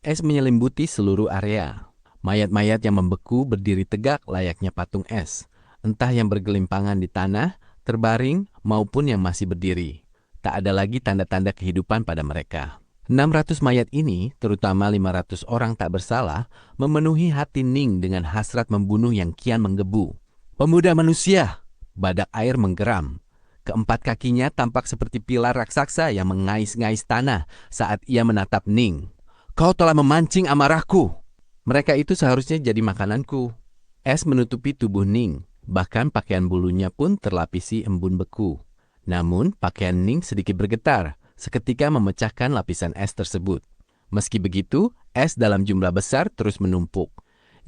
Es menyelimuti seluruh area. Mayat-mayat yang membeku berdiri tegak layaknya patung es, entah yang bergelimpangan di tanah, terbaring, maupun yang masih berdiri. Tak ada lagi tanda-tanda kehidupan pada mereka. 600 mayat ini, terutama 500 orang tak bersalah, memenuhi hati Ning dengan hasrat membunuh yang kian menggebu. Pemuda manusia! Badak air menggeram. Keempat kakinya tampak seperti pilar raksasa yang mengais-ngais tanah saat ia menatap Ning. Kau telah memancing amarahku. Mereka itu seharusnya jadi makananku. Es menutupi tubuh Ning, bahkan pakaian bulunya pun terlapisi embun beku. Namun, pakaian Ning sedikit bergetar, seketika memecahkan lapisan es tersebut. Meski begitu, es dalam jumlah besar terus menumpuk.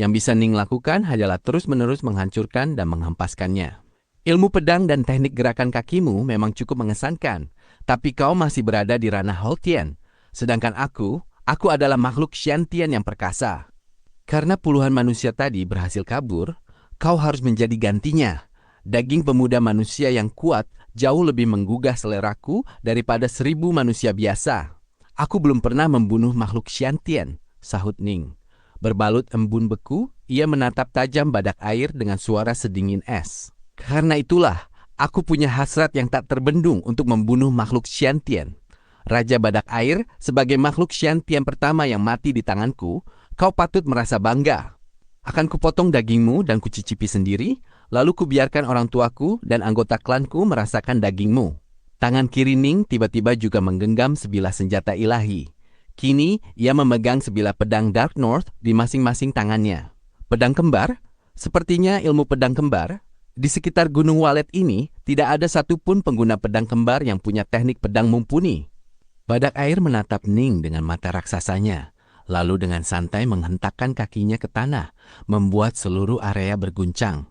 Yang bisa Ning lakukan hanyalah terus-menerus menghancurkan dan menghempaskannya. Ilmu pedang dan teknik gerakan kakimu memang cukup mengesankan, tapi kau masih berada di ranah Holtian. Sedangkan aku adalah makhluk Shantian yang perkasa. Karena puluhan manusia tadi berhasil kabur, kau harus menjadi gantinya. Daging pemuda manusia yang kuat jauh lebih menggugah seleraku daripada 1000 manusia biasa. Aku belum pernah membunuh makhluk Shantian, sahut Ning. Berbalut embun beku, ia menatap tajam badak air dengan suara sedingin es. Karena itulah, aku punya hasrat yang tak terbendung untuk membunuh makhluk Shantian. Raja badak air, sebagai makhluk Shantian pertama yang mati di tanganku, kau patut merasa bangga. Akan kupotong dagingmu dan kucicipi sendiri, lalu kubiarkan orang tuaku dan anggota klanku merasakan dagingmu. Tangan kiri Ning tiba-tiba juga menggenggam sebilah senjata ilahi. Kini, ia memegang sebilah pedang Dark North di masing-masing tangannya. Pedang kembar? Sepertinya ilmu pedang kembar. Di sekitar Gunung Walet ini, tidak ada satupun pengguna pedang kembar yang punya teknik pedang mumpuni. Badak air menatap Ning dengan mata raksasanya, lalu dengan santai menghentakkan kakinya ke tanah, membuat seluruh area berguncang.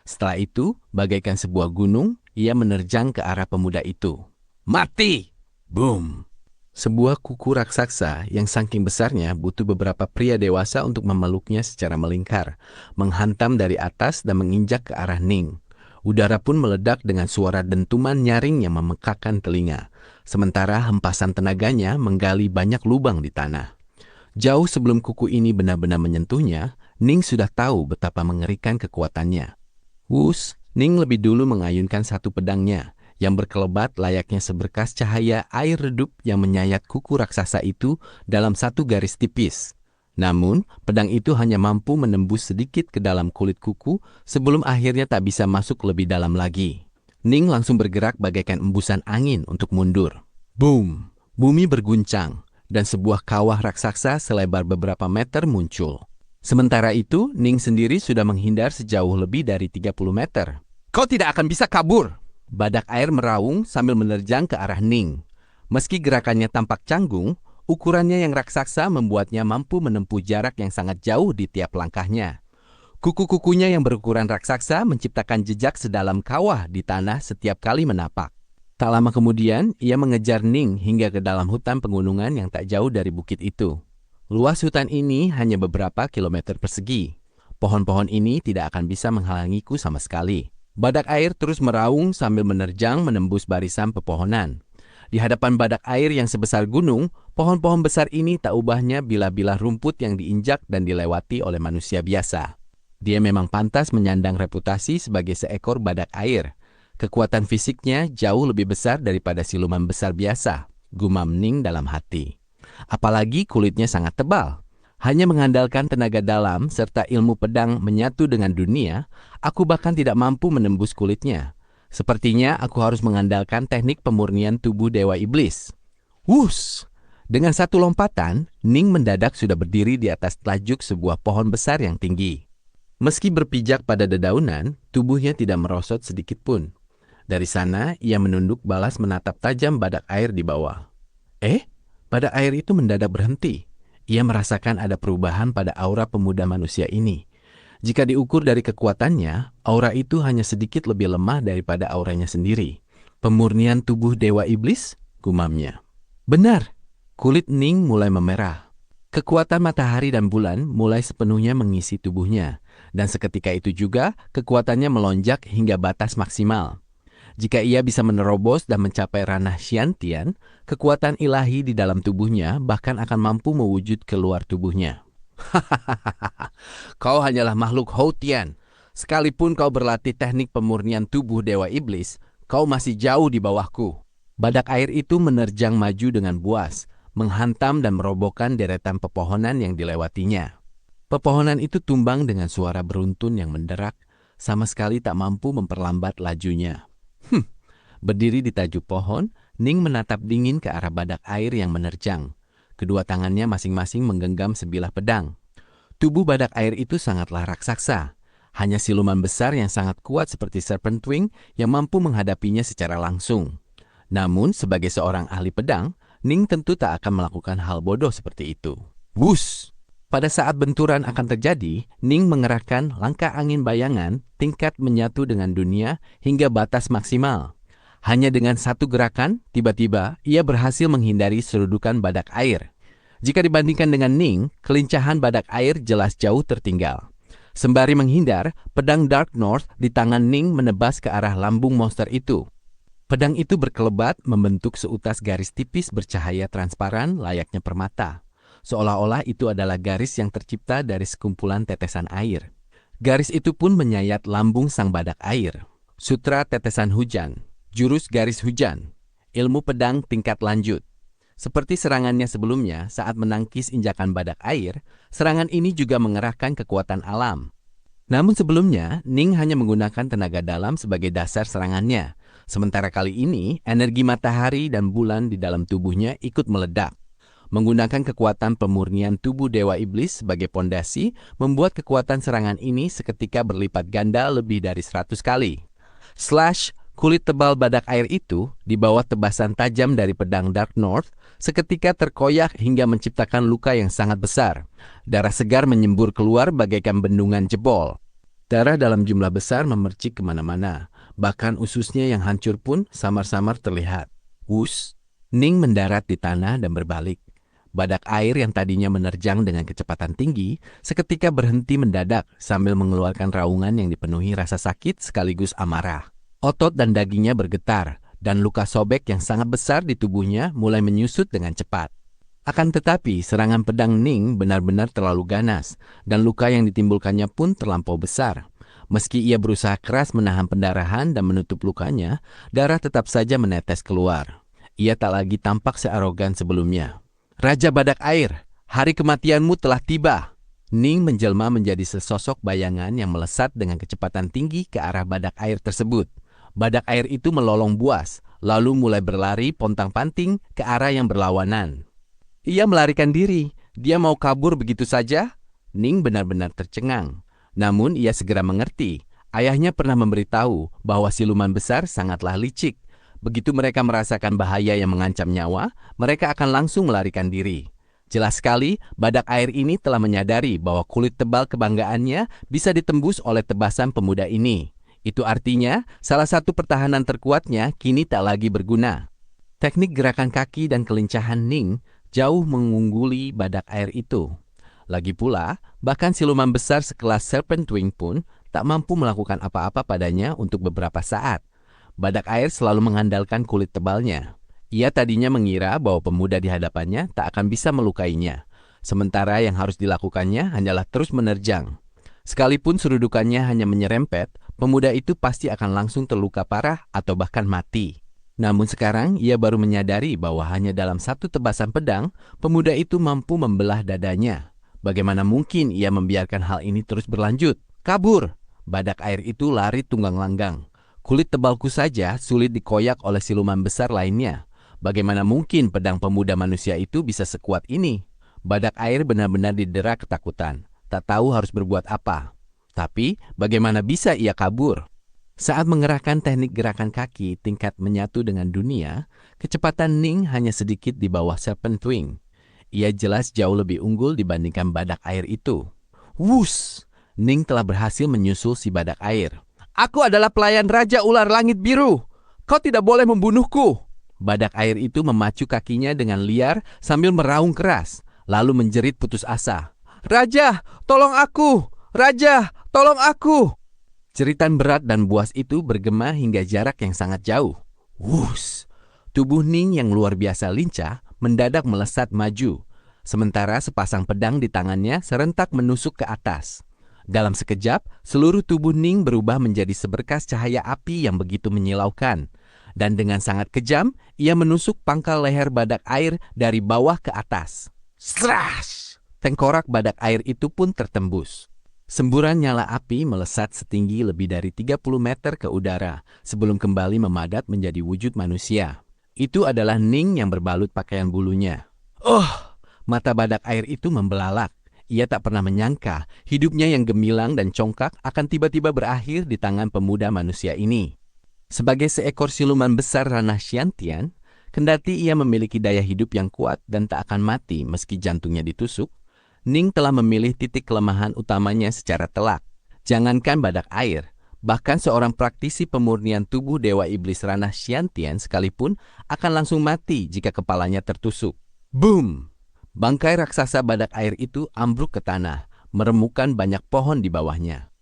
Setelah itu, bagaikan sebuah gunung, ia menerjang ke arah pemuda itu. Mati! Boom! Sebuah kuku raksasa yang saking besarnya butuh beberapa pria dewasa untuk memeluknya secara melingkar, menghantam dari atas dan menginjak ke arah Ning. Udara pun meledak dengan suara dentuman nyaring yang memekakkan telinga, sementara hempasan tenaganya menggali banyak lubang di tanah. Jauh sebelum kuku ini benar-benar menyentuhnya, Ning sudah tahu betapa mengerikan kekuatannya. Wus, Ning lebih dulu mengayunkan satu pedangnya, yang berkelebat layaknya seberkas cahaya air redup yang menyayat kuku raksasa itu dalam satu garis tipis. Namun, pedang itu hanya mampu menembus sedikit ke dalam kulit kuku sebelum akhirnya tak bisa masuk lebih dalam lagi. Ning langsung bergerak bagaikan embusan angin untuk mundur. Boom! Bumi berguncang, dan sebuah kawah raksasa selebar beberapa meter muncul. Sementara itu, Ning sendiri sudah menghindar sejauh lebih dari 30 meter. Kau tidak akan bisa kabur! Badak air meraung sambil menerjang ke arah Ning. Meski gerakannya tampak canggung, ukurannya yang raksasa membuatnya mampu menempuh jarak yang sangat jauh di tiap langkahnya. Kuku-kukunya yang berukuran raksasa menciptakan jejak sedalam kawah di tanah setiap kali menapak. Tak lama kemudian, ia mengejar Ning hingga ke dalam hutan pegunungan yang tak jauh dari bukit itu. Luas hutan ini hanya beberapa kilometer persegi. Pohon-pohon ini tidak akan bisa menghalangiku sama sekali. Badak air terus meraung sambil menerjang menembus barisan pepohonan. Di hadapan badak air yang sebesar gunung, pohon-pohon besar ini tak ubahnya bilah-bilah rumput yang diinjak dan dilewati oleh manusia biasa. Dia memang pantas menyandang reputasi sebagai seekor badak air. Kekuatan fisiknya jauh lebih besar daripada siluman besar biasa, gumam Ning dalam hati. Apalagi kulitnya sangat tebal. Hanya mengandalkan tenaga dalam serta ilmu pedang menyatu dengan dunia, aku bahkan tidak mampu menembus kulitnya. Sepertinya aku harus mengandalkan teknik pemurnian tubuh Dewa Iblis. Wus! Dengan satu lompatan, Ning mendadak sudah berdiri di atas tajuk sebuah pohon besar yang tinggi. Meski berpijak pada dedaunan, tubuhnya tidak merosot sedikit pun. Dari sana, ia menunduk balas menatap tajam badak air di bawah. Badak air itu mendadak berhenti. Ia merasakan ada perubahan pada aura pemuda manusia ini. Jika diukur dari kekuatannya, aura itu hanya sedikit lebih lemah daripada auranya sendiri. Pemurnian tubuh Dewa Iblis, gumamnya. Benar, kulit Ning mulai memerah. Kekuatan matahari dan bulan mulai sepenuhnya mengisi tubuhnya, dan seketika itu juga kekuatannya melonjak hingga batas maksimal. Jika ia bisa menerobos dan mencapai ranah Xiantian, kekuatan ilahi di dalam tubuhnya bahkan akan mampu mewujud keluar tubuhnya. Hahaha, kau hanyalah makhluk Houtian. Sekalipun kau berlatih teknik pemurnian tubuh Dewa Iblis, kau masih jauh di bawahku. Badak air itu menerjang maju dengan buas, menghantam dan merobohkan deretan pepohonan yang dilewatinya. Pepohonan itu tumbang dengan suara beruntun yang menderak, sama sekali tak mampu memperlambat lajunya. Berdiri di tajuk pohon, Ning menatap dingin ke arah badak air yang menerjang. Kedua tangannya masing-masing menggenggam sebilah pedang. Tubuh badak air itu sangatlah raksasa. Hanya siluman besar yang sangat kuat seperti Serpent Wing yang mampu menghadapinya secara langsung. Namun, sebagai seorang ahli pedang, Ning tentu tak akan melakukan hal bodoh seperti itu. Wus! Pada saat benturan akan terjadi, Ning mengerahkan langkah angin bayangan tingkat menyatu dengan dunia hingga batas maksimal. Hanya dengan satu gerakan, tiba-tiba ia berhasil menghindari serudukan badak air. Jika dibandingkan dengan Ning, kelincahan badak air jelas jauh tertinggal. Sembari menghindar, pedang Dark North di tangan Ning menebas ke arah lambung monster itu. Pedang itu berkelebat membentuk seutas garis tipis bercahaya transparan layaknya permata. Seolah-olah itu adalah garis yang tercipta dari sekumpulan tetesan air. Garis itu pun menyayat lambung sang badak air. Sutra tetesan hujan, jurus garis hujan, ilmu pedang tingkat lanjut. Seperti serangannya sebelumnya saat menangkis injakan badak air, serangan ini juga mengerahkan kekuatan alam. Namun sebelumnya, Ning hanya menggunakan tenaga dalam sebagai dasar serangannya. Sementara kali ini, energi matahari dan bulan di dalam tubuhnya ikut meledak. Menggunakan kekuatan pemurnian tubuh Dewa Iblis sebagai pondasi, membuat kekuatan serangan ini seketika berlipat ganda lebih dari 100 kali. Slash, kulit tebal badak air itu, di bawah tebasan tajam dari pedang Dark North, seketika terkoyak hingga menciptakan luka yang sangat besar. Darah segar menyembur keluar bagaikan bendungan jebol. Darah dalam jumlah besar memercik kemana-mana. Bahkan ususnya yang hancur pun samar-samar terlihat. Wus, Ning mendarat di tanah dan berbalik. Badak air yang tadinya menerjang dengan kecepatan tinggi, seketika berhenti mendadak sambil mengeluarkan raungan yang dipenuhi rasa sakit sekaligus amarah. Otot dan dagingnya bergetar, dan luka sobek yang sangat besar di tubuhnya mulai menyusut dengan cepat. Akan tetapi, serangan pedang Ning benar-benar terlalu ganas, dan luka yang ditimbulkannya pun terlampau besar. Meski ia berusaha keras menahan pendarahan dan menutup lukanya, darah tetap saja menetes keluar. Ia tak lagi tampak searogan sebelumnya. Raja Badak Air, hari kematianmu telah tiba. Ning menjelma menjadi sesosok bayangan yang melesat dengan kecepatan tinggi ke arah badak air tersebut. Badak air itu melolong buas, lalu mulai berlari pontang-panting ke arah yang berlawanan. Ia melarikan diri. Dia mau kabur begitu saja? Ning benar-benar tercengang. Namun ia segera mengerti. Ayahnya pernah memberitahu bahwa siluman besar sangatlah licik. Begitu mereka merasakan bahaya yang mengancam nyawa, mereka akan langsung melarikan diri. Jelas sekali, badak air ini telah menyadari bahwa kulit tebal kebanggaannya bisa ditembus oleh tebasan pemuda ini. Itu artinya, salah satu pertahanan terkuatnya kini tak lagi berguna. Teknik gerakan kaki dan kelincahan Ning jauh mengungguli badak air itu. Lagi pula, bahkan siluman besar sekelas Serpent Wing pun tak mampu melakukan apa-apa padanya untuk beberapa saat. Badak air selalu mengandalkan kulit tebalnya. Ia tadinya mengira bahwa pemuda di hadapannya tak akan bisa melukainya. Sementara yang harus dilakukannya hanyalah terus menerjang. Sekalipun serudukannya hanya menyerempet, pemuda itu pasti akan langsung terluka parah atau bahkan mati. Namun sekarang ia baru menyadari bahwa hanya dalam satu tebasan pedang, pemuda itu mampu membelah dadanya. Bagaimana mungkin ia membiarkan hal ini terus berlanjut? Kabur! Badak air itu lari tunggang langgang. Kulit tebalku saja sulit dikoyak oleh siluman besar lainnya. Bagaimana mungkin pedang pemuda manusia itu bisa sekuat ini? Badak air benar-benar didera ketakutan. Tak tahu harus berbuat apa. Tapi, bagaimana bisa ia kabur? Saat mengerahkan teknik gerakan kaki tingkat menyatu dengan dunia, kecepatan Ning hanya sedikit di bawah Serpent Wing. Ia jelas jauh lebih unggul dibandingkan badak air itu. Wus! Ning telah berhasil menyusul si badak air. Aku adalah pelayan Raja Ular Langit Biru. Kau tidak boleh membunuhku. Badak air itu memacu kakinya dengan liar sambil meraung keras, lalu menjerit putus asa. Raja, tolong aku! Raja, tolong aku! Jeritan berat dan buas itu bergema hingga jarak yang sangat jauh. Wus! Tubuh Ning yang luar biasa lincah mendadak melesat maju, sementara sepasang pedang di tangannya serentak menusuk ke atas. Dalam sekejap, seluruh tubuh Ning berubah menjadi seberkas cahaya api yang begitu menyilaukan. Dan dengan sangat kejam, ia menusuk pangkal leher badak air dari bawah ke atas. Srash! Tengkorak badak air itu pun tertembus. Semburan nyala api melesat setinggi lebih dari 30 meter ke udara sebelum kembali memadat menjadi wujud manusia. Itu adalah Ning yang berbalut pakaian bulunya. Oh! Mata badak air itu membelalak. Ia tak pernah menyangka hidupnya yang gemilang dan congkak akan tiba-tiba berakhir di tangan pemuda manusia ini. Sebagai seekor siluman besar ranah Xiantian, kendati ia memiliki daya hidup yang kuat dan tak akan mati meski jantungnya ditusuk, Ning telah memilih titik kelemahan utamanya secara telak. Jangankan badak air, bahkan seorang praktisi pemurnian tubuh Dewa Iblis ranah Xiantian sekalipun akan langsung mati jika kepalanya tertusuk. Boom! Bangkai raksasa badak air itu ambruk ke tanah, meremukkan banyak pohon di bawahnya.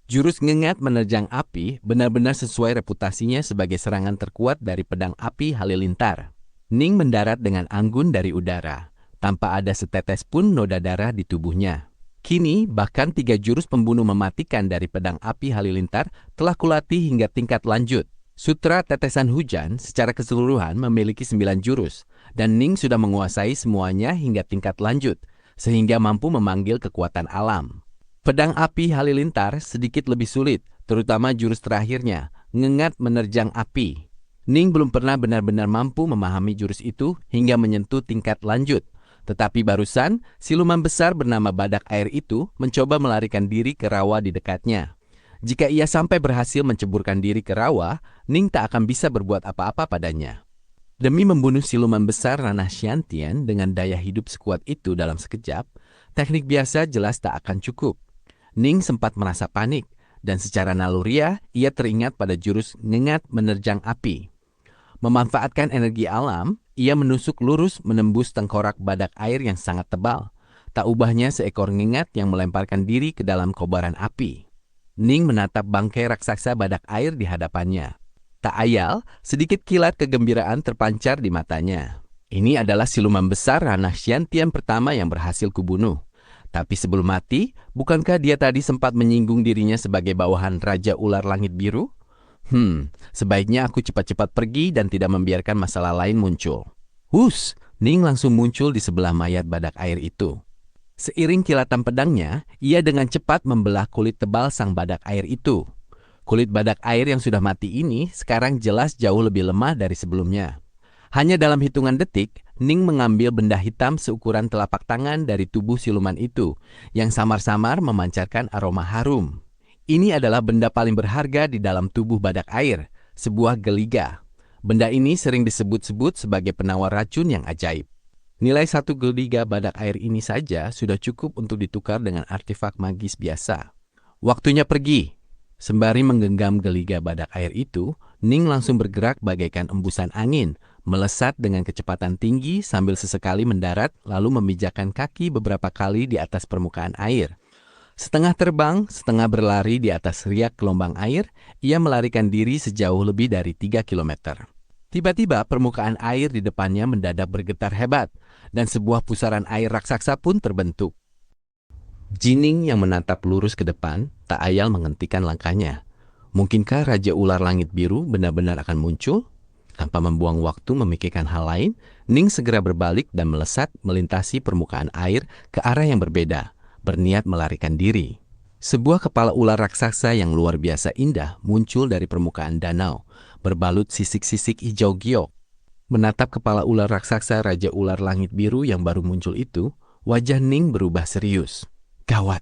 Jurus ngengat menerjang api benar-benar sesuai reputasinya sebagai serangan terkuat dari pedang api halilintar. Ning mendarat dengan anggun dari udara, tanpa ada setetes pun noda darah di tubuhnya. Kini, bahkan 3 jurus pembunuh mematikan dari pedang api halilintar telah kulatih hingga tingkat lanjut. Sutra tetesan hujan secara keseluruhan memiliki 9 jurus, dan Ning sudah menguasai semuanya hingga tingkat lanjut, sehingga mampu memanggil kekuatan alam. Pedang api halilintar sedikit lebih sulit, terutama jurus terakhirnya, ngengat menerjang api. Ning belum pernah benar-benar mampu memahami jurus itu hingga menyentuh tingkat lanjut. Tetapi barusan, siluman besar bernama badak air itu mencoba melarikan diri ke rawa di dekatnya. Jika ia sampai berhasil menceburkan diri ke rawa, Ning tak akan bisa berbuat apa-apa padanya. Demi membunuh siluman besar ranah Xiantian dengan daya hidup sekuat itu dalam sekejap, teknik biasa jelas tak akan cukup. Ning sempat merasa panik, dan secara naluriah ia teringat pada jurus ngengat menerjang api. Memanfaatkan energi alam, ia menusuk lurus menembus tengkorak badak air yang sangat tebal. Tak ubahnya seekor ngengat yang melemparkan diri ke dalam kobaran api. Ning menatap bangkai raksasa badak air di hadapannya. Tak ayal, sedikit kilat kegembiraan terpancar di matanya. Ini adalah siluman besar ranah Xiantian pertama yang berhasil kubunuh. Tapi sebelum mati, bukankah dia tadi sempat menyinggung dirinya sebagai bawahan Raja Ular Langit Biru? Sebaiknya aku cepat-cepat pergi dan tidak membiarkan masalah lain muncul. Hus! Ning langsung muncul di sebelah mayat badak air itu. Seiring kilatan pedangnya, ia dengan cepat membelah kulit tebal sang badak air itu. Kulit badak air yang sudah mati ini sekarang jelas jauh lebih lemah dari sebelumnya. Hanya dalam hitungan detik, Ning mengambil benda hitam seukuran telapak tangan dari tubuh siluman itu, yang samar-samar memancarkan aroma harum. Ini adalah benda paling berharga di dalam tubuh badak air, sebuah geliga. Benda ini sering disebut-sebut sebagai penawar racun yang ajaib. Nilai 1 geliga badak air ini saja sudah cukup untuk ditukar dengan artefak magis biasa. Waktunya pergi. Sembari menggenggam geliga badak air itu, Ning langsung bergerak bagaikan embusan angin, melesat dengan kecepatan tinggi sambil sesekali mendarat lalu memijakkan kaki beberapa kali di atas permukaan air. Setengah terbang, setengah berlari di atas riak gelombang air, ia melarikan diri sejauh lebih dari 3 kilometer. Tiba-tiba permukaan air di depannya mendadak bergetar hebat, dan sebuah pusaran air raksasa pun terbentuk. Jining yang menatap lurus ke depan, tak ayal menghentikan langkahnya. Mungkinkah Raja Ular Langit Biru benar-benar akan muncul? Tanpa membuang waktu memikirkan hal lain, Ning segera berbalik dan melesat melintasi permukaan air ke arah yang berbeda, berniat melarikan diri. Sebuah kepala ular raksasa yang luar biasa indah muncul dari permukaan danau, berbalut sisik-sisik hijau giok. Menatap kepala ular raksasa Raja Ular Langit Biru yang baru muncul itu, wajah Ning berubah serius. Gawat,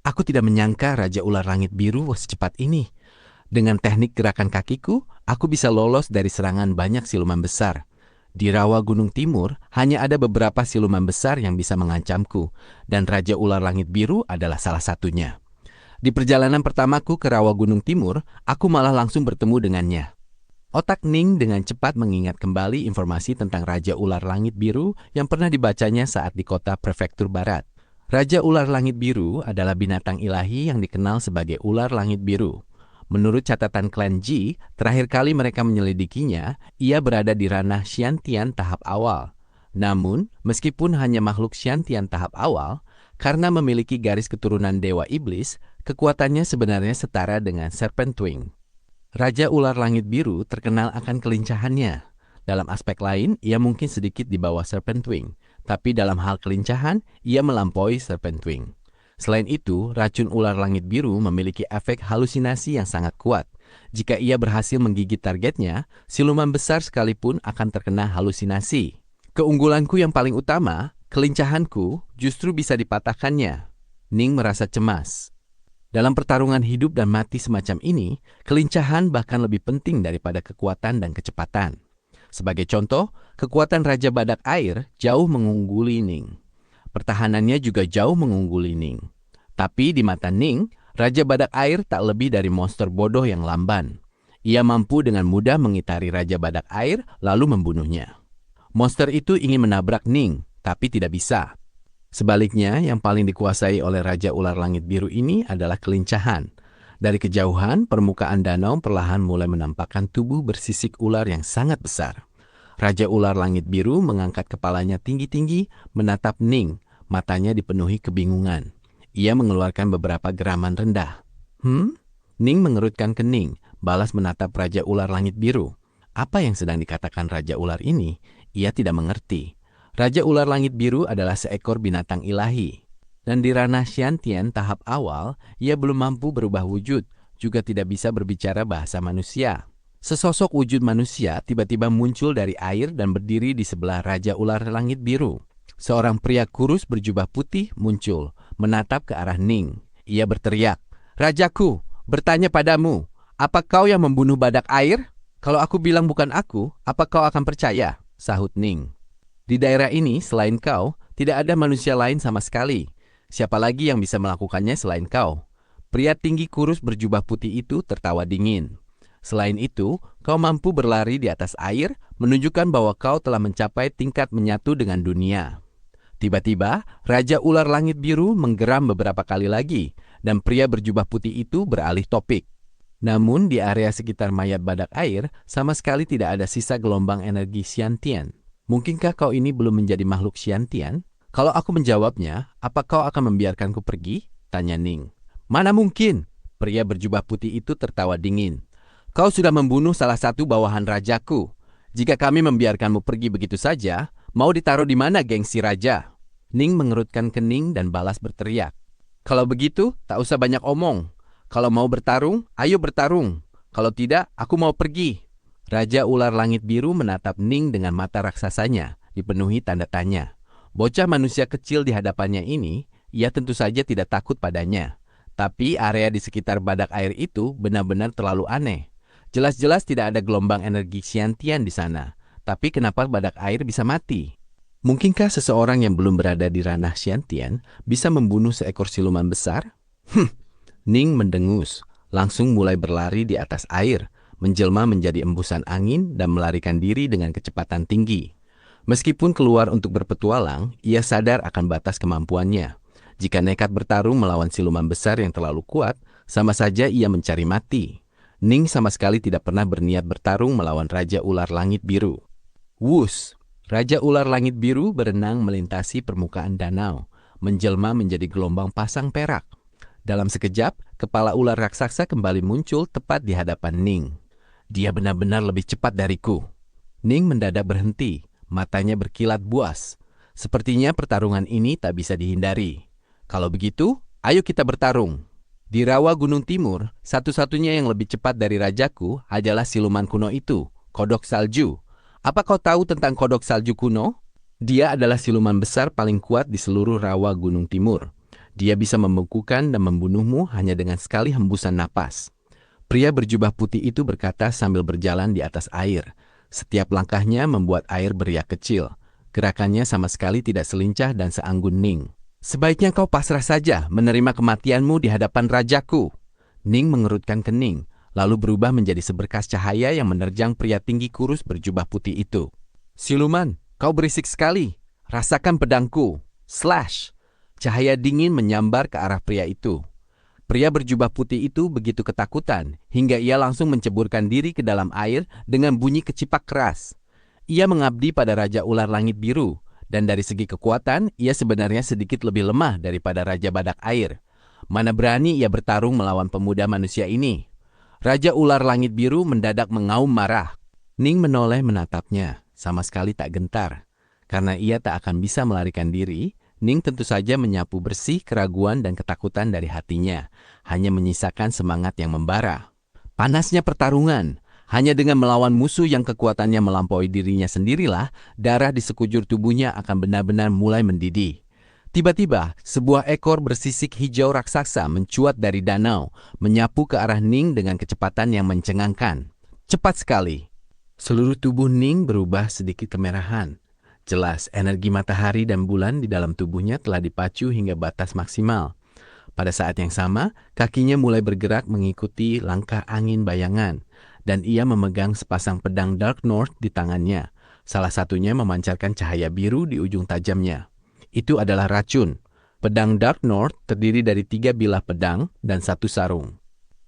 aku tidak menyangka Raja Ular Langit Biru secepat ini. Dengan teknik gerakan kakiku, aku bisa lolos dari serangan banyak siluman besar. Di rawa Gunung Timur, hanya ada beberapa siluman besar yang bisa mengancamku, dan Raja Ular Langit Biru adalah salah satunya. Di perjalanan pertamaku ke rawa Gunung Timur, aku malah langsung bertemu dengannya. Otak Ning dengan cepat mengingat kembali informasi tentang Raja Ular Langit Biru yang pernah dibacanya saat di kota Prefektur Barat. Raja Ular Langit Biru adalah binatang ilahi yang dikenal sebagai Ular Langit Biru. Menurut catatan klan Ji, terakhir kali mereka menyelidikinya, ia berada di ranah Xiantian tahap awal. Namun, meskipun hanya makhluk Xiantian tahap awal, karena memiliki garis keturunan Dewa Iblis, kekuatannya sebenarnya setara dengan Serpent Wing. Raja Ular Langit Biru terkenal akan kelincahannya. Dalam aspek lain, ia mungkin sedikit di bawah Serpent Wing, tapi dalam hal kelincahan, ia melampaui Serpent Wing. Selain itu, racun ular langit biru memiliki efek halusinasi yang sangat kuat. Jika ia berhasil menggigit targetnya, siluman besar sekalipun akan terkena halusinasi. Keunggulanku yang paling utama, kelincahanku, justru bisa dipatahkannya. Ning merasa cemas. Dalam pertarungan hidup dan mati semacam ini, kelincahan bahkan lebih penting daripada kekuatan dan kecepatan. Sebagai contoh, kekuatan Raja Badak Air jauh mengungguli Ning. Pertahanannya juga jauh mengungguli Ning. Tapi di mata Ning, Raja Badak Air tak lebih dari monster bodoh yang lamban. Ia mampu dengan mudah mengitari Raja Badak Air lalu membunuhnya. Monster itu ingin menabrak Ning, tapi tidak bisa. Sebaliknya, yang paling dikuasai oleh Raja Ular Langit Biru ini adalah kelincahan. Dari kejauhan, permukaan danau perlahan mulai menampakkan tubuh bersisik ular yang sangat besar. Raja Ular Langit Biru mengangkat kepalanya tinggi-tinggi, menatap Ning, matanya dipenuhi kebingungan. Ia mengeluarkan beberapa geraman rendah. Ning mengerutkan kening, balas menatap Raja Ular Langit Biru. Apa yang sedang dikatakan Raja Ular ini? Ia tidak mengerti. Raja Ular Langit Biru adalah seekor binatang ilahi. Dan di ranah Xiantian tahap awal, ia belum mampu berubah wujud, juga tidak bisa berbicara bahasa manusia. Sesosok wujud manusia tiba-tiba muncul dari air dan berdiri di sebelah Raja Ular Langit Biru. Seorang pria kurus berjubah putih muncul, menatap ke arah Ning. Ia berteriak, "Rajaku, bertanya padamu, apa kau yang membunuh badak air? Kalau aku bilang bukan aku, apa kau akan percaya?" sahut Ning. "Di daerah ini, selain kau, tidak ada manusia lain sama sekali. Siapa lagi yang bisa melakukannya selain kau?" Pria tinggi kurus berjubah putih itu tertawa dingin. "Selain itu, kau mampu berlari di atas air, menunjukkan bahwa kau telah mencapai tingkat menyatu dengan dunia." Tiba-tiba, Raja Ular Langit Biru menggeram beberapa kali lagi, dan pria berjubah putih itu beralih topik. Namun, di area sekitar mayat badak air, sama sekali tidak ada sisa gelombang energi Xiantian. "Mungkinkah kau ini belum menjadi makhluk Xiantian? Kalau aku menjawabnya, apa kau akan membiarkanku pergi?" tanya Ning. "Mana mungkin?" Pria berjubah putih itu tertawa dingin. "Kau sudah membunuh salah satu bawahan rajaku. Jika kami membiarkanmu pergi begitu saja, mau ditaruh di mana gengsi raja?" Ning mengerutkan kening dan balas berteriak. "Kalau begitu, tak usah banyak omong. Kalau mau bertarung, ayo bertarung. Kalau tidak, aku mau pergi." Raja Ular Langit Biru menatap Ning dengan mata raksasanya, dipenuhi tanda tanya. Bocah manusia kecil di hadapannya ini, ia tentu saja tidak takut padanya. Tapi area di sekitar badak air itu benar-benar terlalu aneh. Jelas-jelas tidak ada gelombang energi Xiantian di sana. Tapi kenapa badak air bisa mati? Mungkinkah seseorang yang belum berada di ranah Xiantian bisa membunuh seekor siluman besar? Ning mendengus, langsung mulai berlari di atas air, menjelma menjadi embusan angin dan melarikan diri dengan kecepatan tinggi. Meskipun keluar untuk berpetualang, ia sadar akan batas kemampuannya. Jika nekat bertarung melawan siluman besar yang terlalu kuat, sama saja ia mencari mati. Ning sama sekali tidak pernah berniat bertarung melawan Raja Ular Langit Biru. Wus! Raja Ular Langit Biru berenang melintasi permukaan danau, menjelma menjadi gelombang pasang perak. Dalam sekejap, kepala ular raksasa kembali muncul tepat di hadapan Ning. "Dia benar-benar lebih cepat dariku." Ning mendadak berhenti, matanya berkilat buas. Sepertinya pertarungan ini tak bisa dihindari. "Kalau begitu, ayo kita bertarung." Di rawa Gunung Timur, satu-satunya yang lebih cepat dari rajaku adalah siluman kuno itu, kodok salju. Apa kau tahu tentang kodok salju kuno? Dia adalah siluman besar paling kuat di seluruh rawa Gunung Timur. Dia bisa membekukan dan membunuhmu hanya dengan sekali hembusan napas. Pria berjubah putih itu berkata sambil berjalan di atas air. Setiap langkahnya membuat air beriak kecil. Gerakannya sama sekali tidak selincah dan seanggun Ning. "Sebaiknya kau pasrah saja menerima kematianmu di hadapan rajaku." Ning mengerutkan kening, lalu berubah menjadi seberkas cahaya yang menerjang pria tinggi kurus berjubah putih itu. "Siluman, kau berisik sekali. Rasakan pedangku." Slash! Cahaya dingin menyambar ke arah pria itu. Pria berjubah putih itu begitu ketakutan hingga ia langsung menceburkan diri ke dalam air dengan bunyi kecipak keras. Ia mengabdi pada Raja Ular Langit Biru, dan dari segi kekuatan ia sebenarnya sedikit lebih lemah daripada Raja Badak Air. Mana berani ia bertarung melawan pemuda manusia ini. Raja Ular Langit Biru mendadak mengaum marah. Ning menoleh menatapnya, sama sekali tak gentar. Karena ia tak akan bisa melarikan diri, Ning tentu saja menyapu bersih keraguan dan ketakutan dari hatinya, hanya menyisakan semangat yang membara. Panasnya pertarungan, hanya dengan melawan musuh yang kekuatannya melampaui dirinya sendirilah, darah di sekujur tubuhnya akan benar-benar mulai mendidih. Tiba-tiba, sebuah ekor bersisik hijau raksasa mencuat dari danau, menyapu ke arah Ning dengan kecepatan yang mencengangkan. Cepat sekali. Seluruh tubuh Ning berubah sedikit kemerahan. Jelas, energi matahari dan bulan di dalam tubuhnya telah dipacu hingga batas maksimal. Pada saat yang sama, kakinya mulai bergerak mengikuti langkah angin bayangan, dan ia memegang sepasang pedang Dark North di tangannya. Salah satunya memancarkan cahaya biru di ujung tajamnya. Itu adalah racun. Pedang Dark North terdiri dari 3 bilah pedang dan 1 sarung.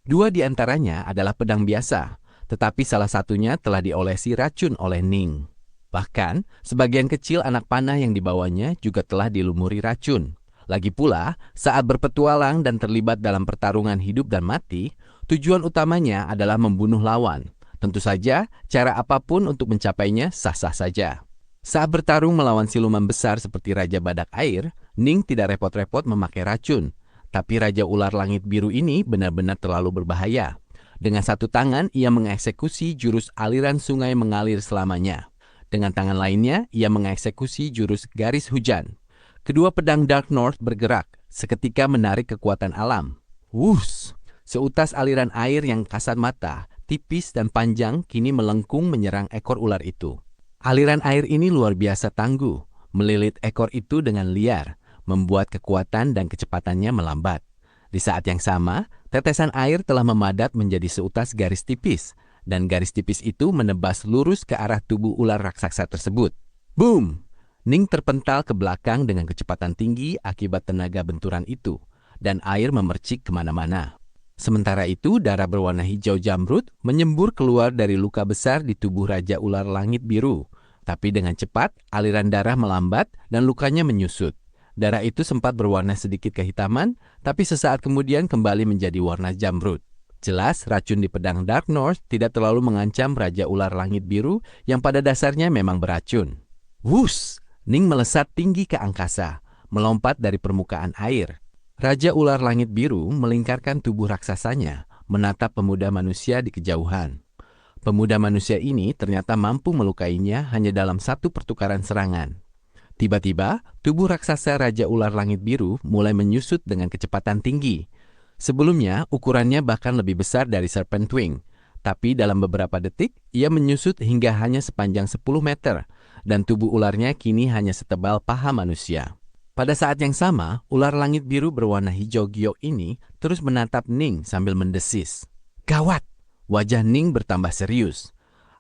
2 di antaranya adalah pedang biasa, tetapi salah satunya telah diolesi racun oleh Ning. Bahkan, sebagian kecil anak panah yang dibawanya juga telah dilumuri racun. Lagi pula, saat berpetualang dan terlibat dalam pertarungan hidup dan mati, tujuan utamanya adalah membunuh lawan. Tentu saja, cara apapun untuk mencapainya sah-sah saja. Saat bertarung melawan siluman besar seperti Raja Badak Air, Ning tidak repot-repot memakai racun. Tapi Raja Ular Langit Biru ini benar-benar terlalu berbahaya. Dengan satu tangan, ia mengeksekusi jurus aliran sungai mengalir selamanya. Dengan tangan lainnya, ia mengeksekusi jurus garis hujan. Kedua pedang Dark North bergerak, seketika menarik kekuatan alam. Wus! Seutas aliran air yang kasat mata, tipis dan panjang kini melengkung menyerang ekor ular itu. Aliran air ini luar biasa tangguh, melilit ekor itu dengan liar, membuat kekuatan dan kecepatannya melambat. Di saat yang sama, tetesan air telah memadat menjadi seutas garis tipis, dan garis tipis itu menebas lurus ke arah tubuh ular raksasa tersebut. Boom! Ning terpental ke belakang dengan kecepatan tinggi akibat tenaga benturan itu, dan air memercik kemana-mana. Sementara itu, darah berwarna hijau jamrud menyembur keluar dari luka besar di tubuh Raja Ular Langit Biru. Tapi dengan cepat, aliran darah melambat dan lukanya menyusut. Darah itu sempat berwarna sedikit kehitaman, tapi sesaat kemudian kembali menjadi warna jamrud. Jelas, racun di pedang Dark North tidak terlalu mengancam Raja Ular Langit Biru yang pada dasarnya memang beracun. Wus! Ning melesat tinggi ke angkasa, melompat dari permukaan air. Raja Ular Langit Biru melingkarkan tubuh raksasanya, menatap pemuda manusia di kejauhan. Pemuda manusia ini ternyata mampu melukainya hanya dalam satu pertukaran serangan. Tiba-tiba, tubuh raksasa Raja Ular Langit Biru mulai menyusut dengan kecepatan tinggi. Sebelumnya, ukurannya bahkan lebih besar dari Serpent Wing. Tapi dalam beberapa detik, ia menyusut hingga hanya sepanjang 10 meter, dan tubuh ularnya kini hanya setebal paha manusia. Pada saat yang sama, ular langit biru berwarna hijau giok ini terus menatap Ning sambil mendesis. Gawat! Wajah Ning bertambah serius.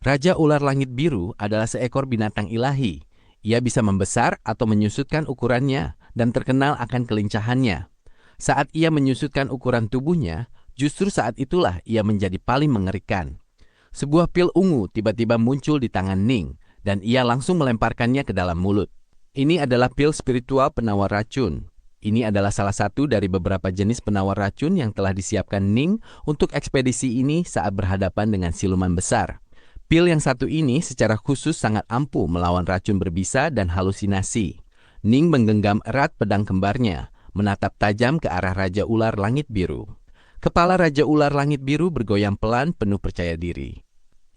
Raja Ular Langit Biru adalah seekor binatang ilahi. Ia bisa membesar atau menyusutkan ukurannya dan terkenal akan kelincahannya. Saat ia menyusutkan ukuran tubuhnya, justru saat itulah ia menjadi paling mengerikan. Sebuah pil ungu tiba-tiba muncul di tangan Ning, dan ia langsung melemparkannya ke dalam mulut. Ini adalah pil spiritual penawar racun. Ini adalah salah satu dari beberapa jenis penawar racun yang telah disiapkan Ning untuk ekspedisi ini saat berhadapan dengan siluman besar. Pil yang satu ini secara khusus sangat ampuh melawan racun berbisa dan halusinasi. Ning menggenggam erat pedang kembarnya, menatap tajam ke arah Raja Ular Langit Biru. Kepala Raja Ular Langit Biru bergoyang pelan penuh percaya diri.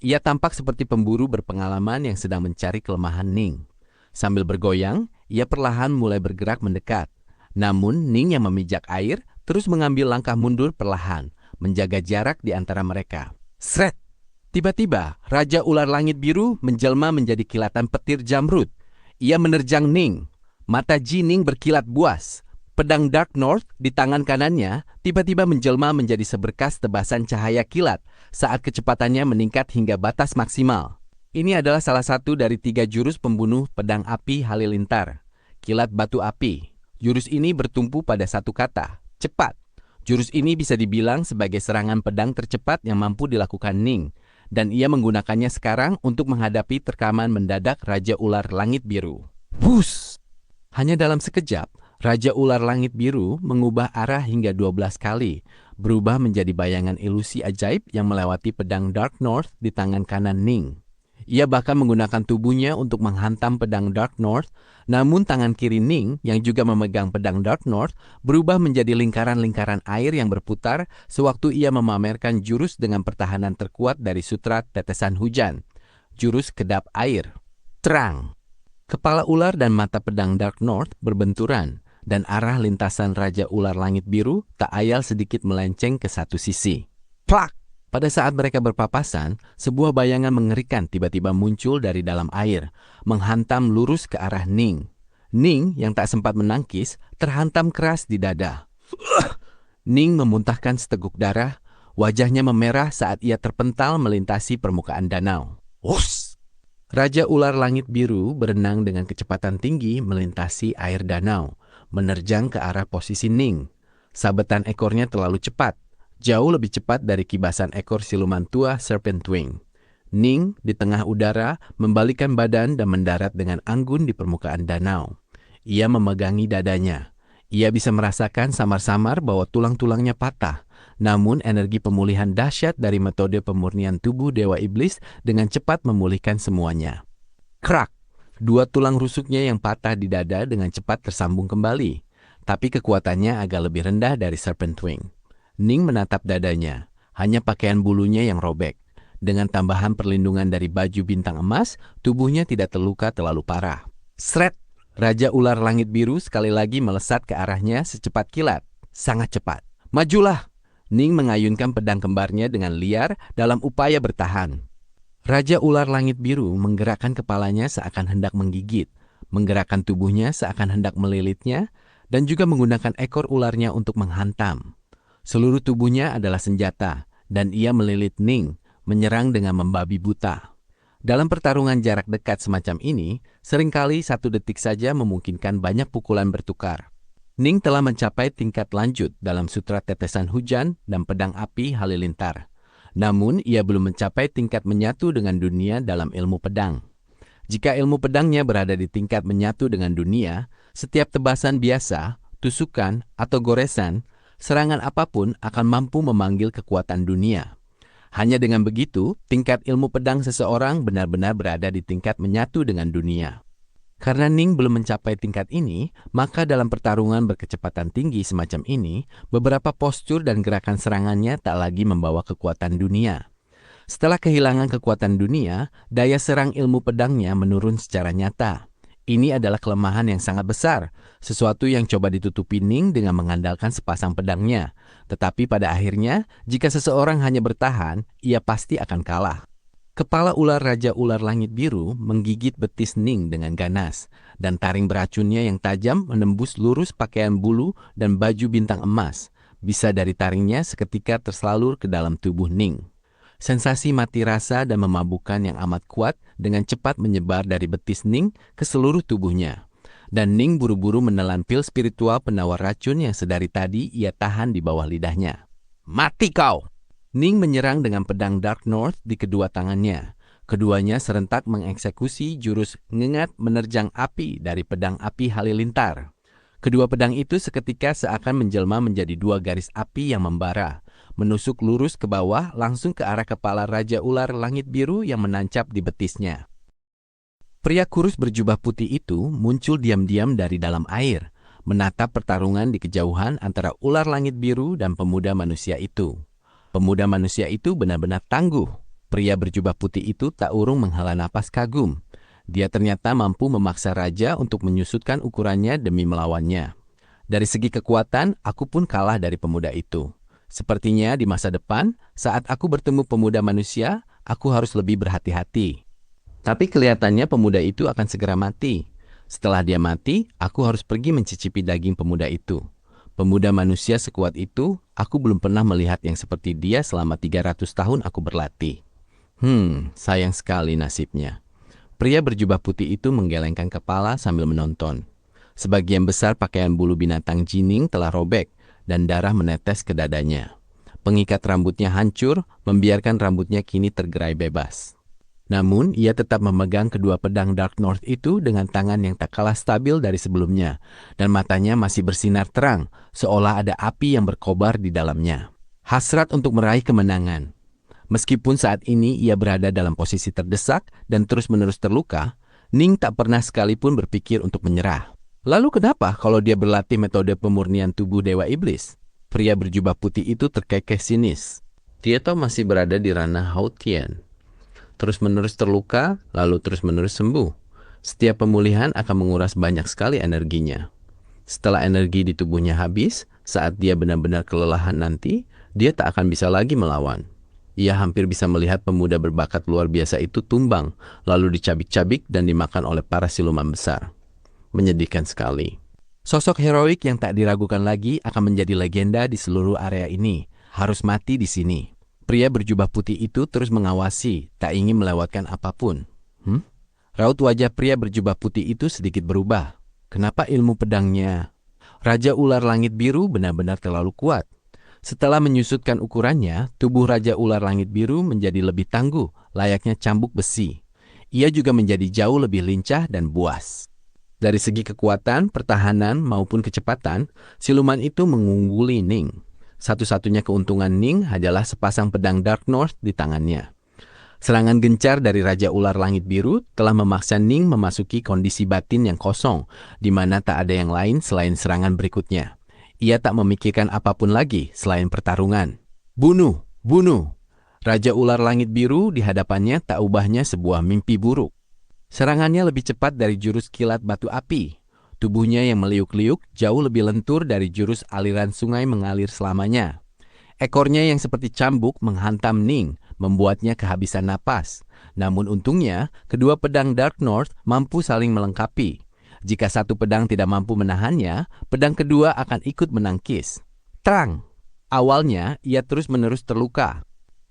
Ia tampak seperti pemburu berpengalaman yang sedang mencari kelemahan Ning. Sambil bergoyang, ia perlahan mulai bergerak mendekat. Namun Ning yang memijak air terus mengambil langkah mundur perlahan, menjaga jarak di antara mereka. Sret! Tiba-tiba, Raja Ular Langit Biru menjelma menjadi kilatan petir jamrud. Ia menerjang Ning. Mata Ji Ning berkilat buas. Pedang Dark North di tangan kanannya tiba-tiba menjelma menjadi seberkas tebasan cahaya kilat saat kecepatannya meningkat hingga batas maksimal. Ini adalah salah satu dari 3 jurus pembunuh pedang api halilintar, kilat batu api. Jurus ini bertumpu pada satu kata, cepat. Jurus ini bisa dibilang sebagai serangan pedang tercepat yang mampu dilakukan Ning, dan ia menggunakannya sekarang untuk menghadapi terkaman mendadak Raja Ular Langit Biru. Bus! Hanya dalam sekejap, Raja Ular Langit Biru mengubah arah hingga 12 kali, berubah menjadi bayangan ilusi ajaib yang melewati pedang Dark North di tangan kanan Ning. Ia bahkan menggunakan tubuhnya untuk menghantam pedang Dark North, namun tangan kiri Ning yang juga memegang pedang Dark North berubah menjadi lingkaran-lingkaran air yang berputar sewaktu ia memamerkan jurus dengan pertahanan terkuat dari sutra tetesan hujan, jurus kedap air. Terang! Kepala ular dan mata pedang Dark North berbenturan, dan arah lintasan Raja Ular Langit Biru tak ayal sedikit melenceng ke satu sisi. Plak! Pada saat mereka berpapasan, sebuah bayangan mengerikan tiba-tiba muncul dari dalam air, menghantam lurus ke arah Ning. Ning yang tak sempat menangkis, terhantam keras di dada. Ning memuntahkan seteguk darah, wajahnya memerah saat ia terpental melintasi permukaan danau. Us! Raja Ular Langit Biru berenang dengan kecepatan tinggi melintasi air danau, menerjang ke arah posisi Ning. Sabetan ekornya terlalu cepat, jauh lebih cepat dari kibasan ekor siluman tua Serpent Wing. Ning di tengah udara membalikkan badan dan mendarat dengan anggun di permukaan danau. Ia memegangi dadanya. Ia bisa merasakan samar-samar bahwa tulang-tulangnya patah. Namun energi pemulihan dahsyat dari metode pemurnian tubuh Dewa Iblis dengan cepat memulihkan semuanya. Krak! Dua tulang rusuknya yang patah di dada dengan cepat tersambung kembali. Tapi kekuatannya agak lebih rendah dari Serpent Wing. Ning menatap dadanya, hanya pakaian bulunya yang robek. Dengan tambahan perlindungan dari baju bintang emas, tubuhnya tidak terluka terlalu parah. Sret! Raja Ular Langit Biru sekali lagi melesat ke arahnya secepat kilat. Sangat cepat. Majulah! Ning mengayunkan pedang kembarnya dengan liar dalam upaya bertahan. Raja Ular Langit Biru menggerakkan kepalanya seakan hendak menggigit, menggerakkan tubuhnya seakan hendak melilitnya, dan juga menggunakan ekor ularnya untuk menghantam. Seluruh tubuhnya adalah senjata, dan ia melilit Ning, menyerang dengan membabi buta. Dalam pertarungan jarak dekat semacam ini, seringkali 1 detik saja memungkinkan banyak pukulan bertukar. Ning telah mencapai tingkat lanjut dalam sutra tetesan hujan dan pedang api halilintar. Namun, ia belum mencapai tingkat menyatu dengan dunia dalam ilmu pedang. Jika ilmu pedangnya berada di tingkat menyatu dengan dunia, setiap tebasan biasa, tusukan, atau goresan, serangan apapun akan mampu memanggil kekuatan dunia. Hanya dengan begitu, tingkat ilmu pedang seseorang benar-benar berada di tingkat menyatu dengan dunia. Karena Ning belum mencapai tingkat ini, maka dalam pertarungan berkecepatan tinggi semacam ini, beberapa postur dan gerakan serangannya tak lagi membawa kekuatan dunia. Setelah kehilangan kekuatan dunia, daya serang ilmu pedangnya menurun secara nyata. Ini adalah kelemahan yang sangat besar, sesuatu yang coba ditutupi Ning dengan mengandalkan sepasang pedangnya. Tetapi pada akhirnya, jika seseorang hanya bertahan, ia pasti akan kalah. Kepala ular Raja Ular Langit Biru menggigit betis Ning dengan ganas, dan taring beracunnya yang tajam menembus lurus pakaian bulu dan baju bintang emas. Bisa dari taringnya seketika tersalur ke dalam tubuh Ning. Sensasi mati rasa dan memabukkan yang amat kuat dengan cepat menyebar dari betis Ning ke seluruh tubuhnya. Dan Ning buru-buru menelan pil spiritual penawar racun yang sedari tadi ia tahan di bawah lidahnya. Mati kau! Ning menyerang dengan pedang Dark North di kedua tangannya. Keduanya serentak mengeksekusi jurus ngengat menerjang api dari pedang api halilintar. Kedua pedang itu seketika seakan menjelma menjadi 2 garis api yang membara, menusuk lurus ke bawah langsung ke arah kepala Raja Ular Langit Biru yang menancap di betisnya. Pria kurus berjubah putih itu muncul diam-diam dari dalam air, menatap pertarungan di kejauhan antara ular langit biru dan pemuda manusia itu. Pemuda manusia itu benar-benar tangguh. Pria berjubah putih itu tak urung menghela napas kagum. Dia ternyata mampu memaksa raja untuk menyusutkan ukurannya demi melawannya. Dari segi kekuatan, aku pun kalah dari pemuda itu. Sepertinya di masa depan, saat aku bertemu pemuda manusia, aku harus lebih berhati-hati. Tapi kelihatannya pemuda itu akan segera mati. Setelah dia mati, aku harus pergi mencicipi daging pemuda itu. Pemuda manusia sekuat itu, aku belum pernah melihat yang seperti dia selama 300 tahun aku berlatih. Sayang sekali nasibnya. Pria berjubah putih itu menggelengkan kepala sambil menonton. Sebagian besar pakaian bulu binatang jining telah robek, dan darah menetes ke dadanya. Pengikat rambutnya hancur, membiarkan rambutnya kini tergerai bebas. Namun, ia tetap memegang kedua pedang Dark North itu dengan tangan yang tak kalah stabil dari sebelumnya, dan matanya masih bersinar terang, seolah ada api yang berkobar di dalamnya. Hasrat untuk meraih kemenangan. Meskipun saat ini ia berada dalam posisi terdesak dan terus-menerus terluka, Ning tak pernah sekalipun berpikir untuk menyerah. Lalu kenapa kalau dia berlatih metode pemurnian tubuh Dewa Iblis? Pria berjubah putih itu terkekeh sinis. Dia tahu masih berada di ranah Hao Tian. Terus-menerus terluka, lalu terus-menerus sembuh. Setiap pemulihan akan menguras banyak sekali energinya. Setelah energi di tubuhnya habis, saat dia benar-benar kelelahan nanti, dia tak akan bisa lagi melawan. Ia hampir bisa melihat pemuda berbakat luar biasa itu tumbang, lalu dicabik-cabik dan dimakan oleh para siluman besar. Menyedihkan sekali. Sosok heroik yang tak diragukan lagi akan menjadi legenda di seluruh area ini. Harus mati di sini. Pria berjubah putih itu terus mengawasi, tak ingin melewatkan apapun. Raut wajah pria berjubah putih itu sedikit berubah. Kenapa ilmu pedangnya? Raja Ular Langit Biru benar-benar terlalu kuat. Setelah menyusutkan ukurannya, tubuh Raja Ular Langit Biru menjadi lebih tangguh, layaknya cambuk besi. Ia juga menjadi jauh lebih lincah dan buas. Dari segi kekuatan, pertahanan, maupun kecepatan, siluman itu mengungguli Ning. Satu-satunya keuntungan Ning adalah sepasang pedang Dark North di tangannya. Serangan gencar dari Raja Ular Langit Biru telah memaksa Ning memasuki kondisi batin yang kosong, di mana tak ada yang lain selain serangan berikutnya. Ia tak memikirkan apapun lagi selain pertarungan. Bunuh! Bunuh! Raja Ular Langit Biru di hadapannya tak ubahnya sebuah mimpi buruk. Serangannya lebih cepat dari jurus kilat batu api. Tubuhnya yang meliuk-liuk jauh lebih lentur dari jurus aliran sungai mengalir selamanya. Ekornya yang seperti cambuk menghantam Ning, membuatnya kehabisan napas. Namun untungnya, kedua pedang Dark North mampu saling melengkapi. Jika satu pedang tidak mampu menahannya, pedang kedua akan ikut menangkis. Terang! Awalnya, ia terus-menerus terluka.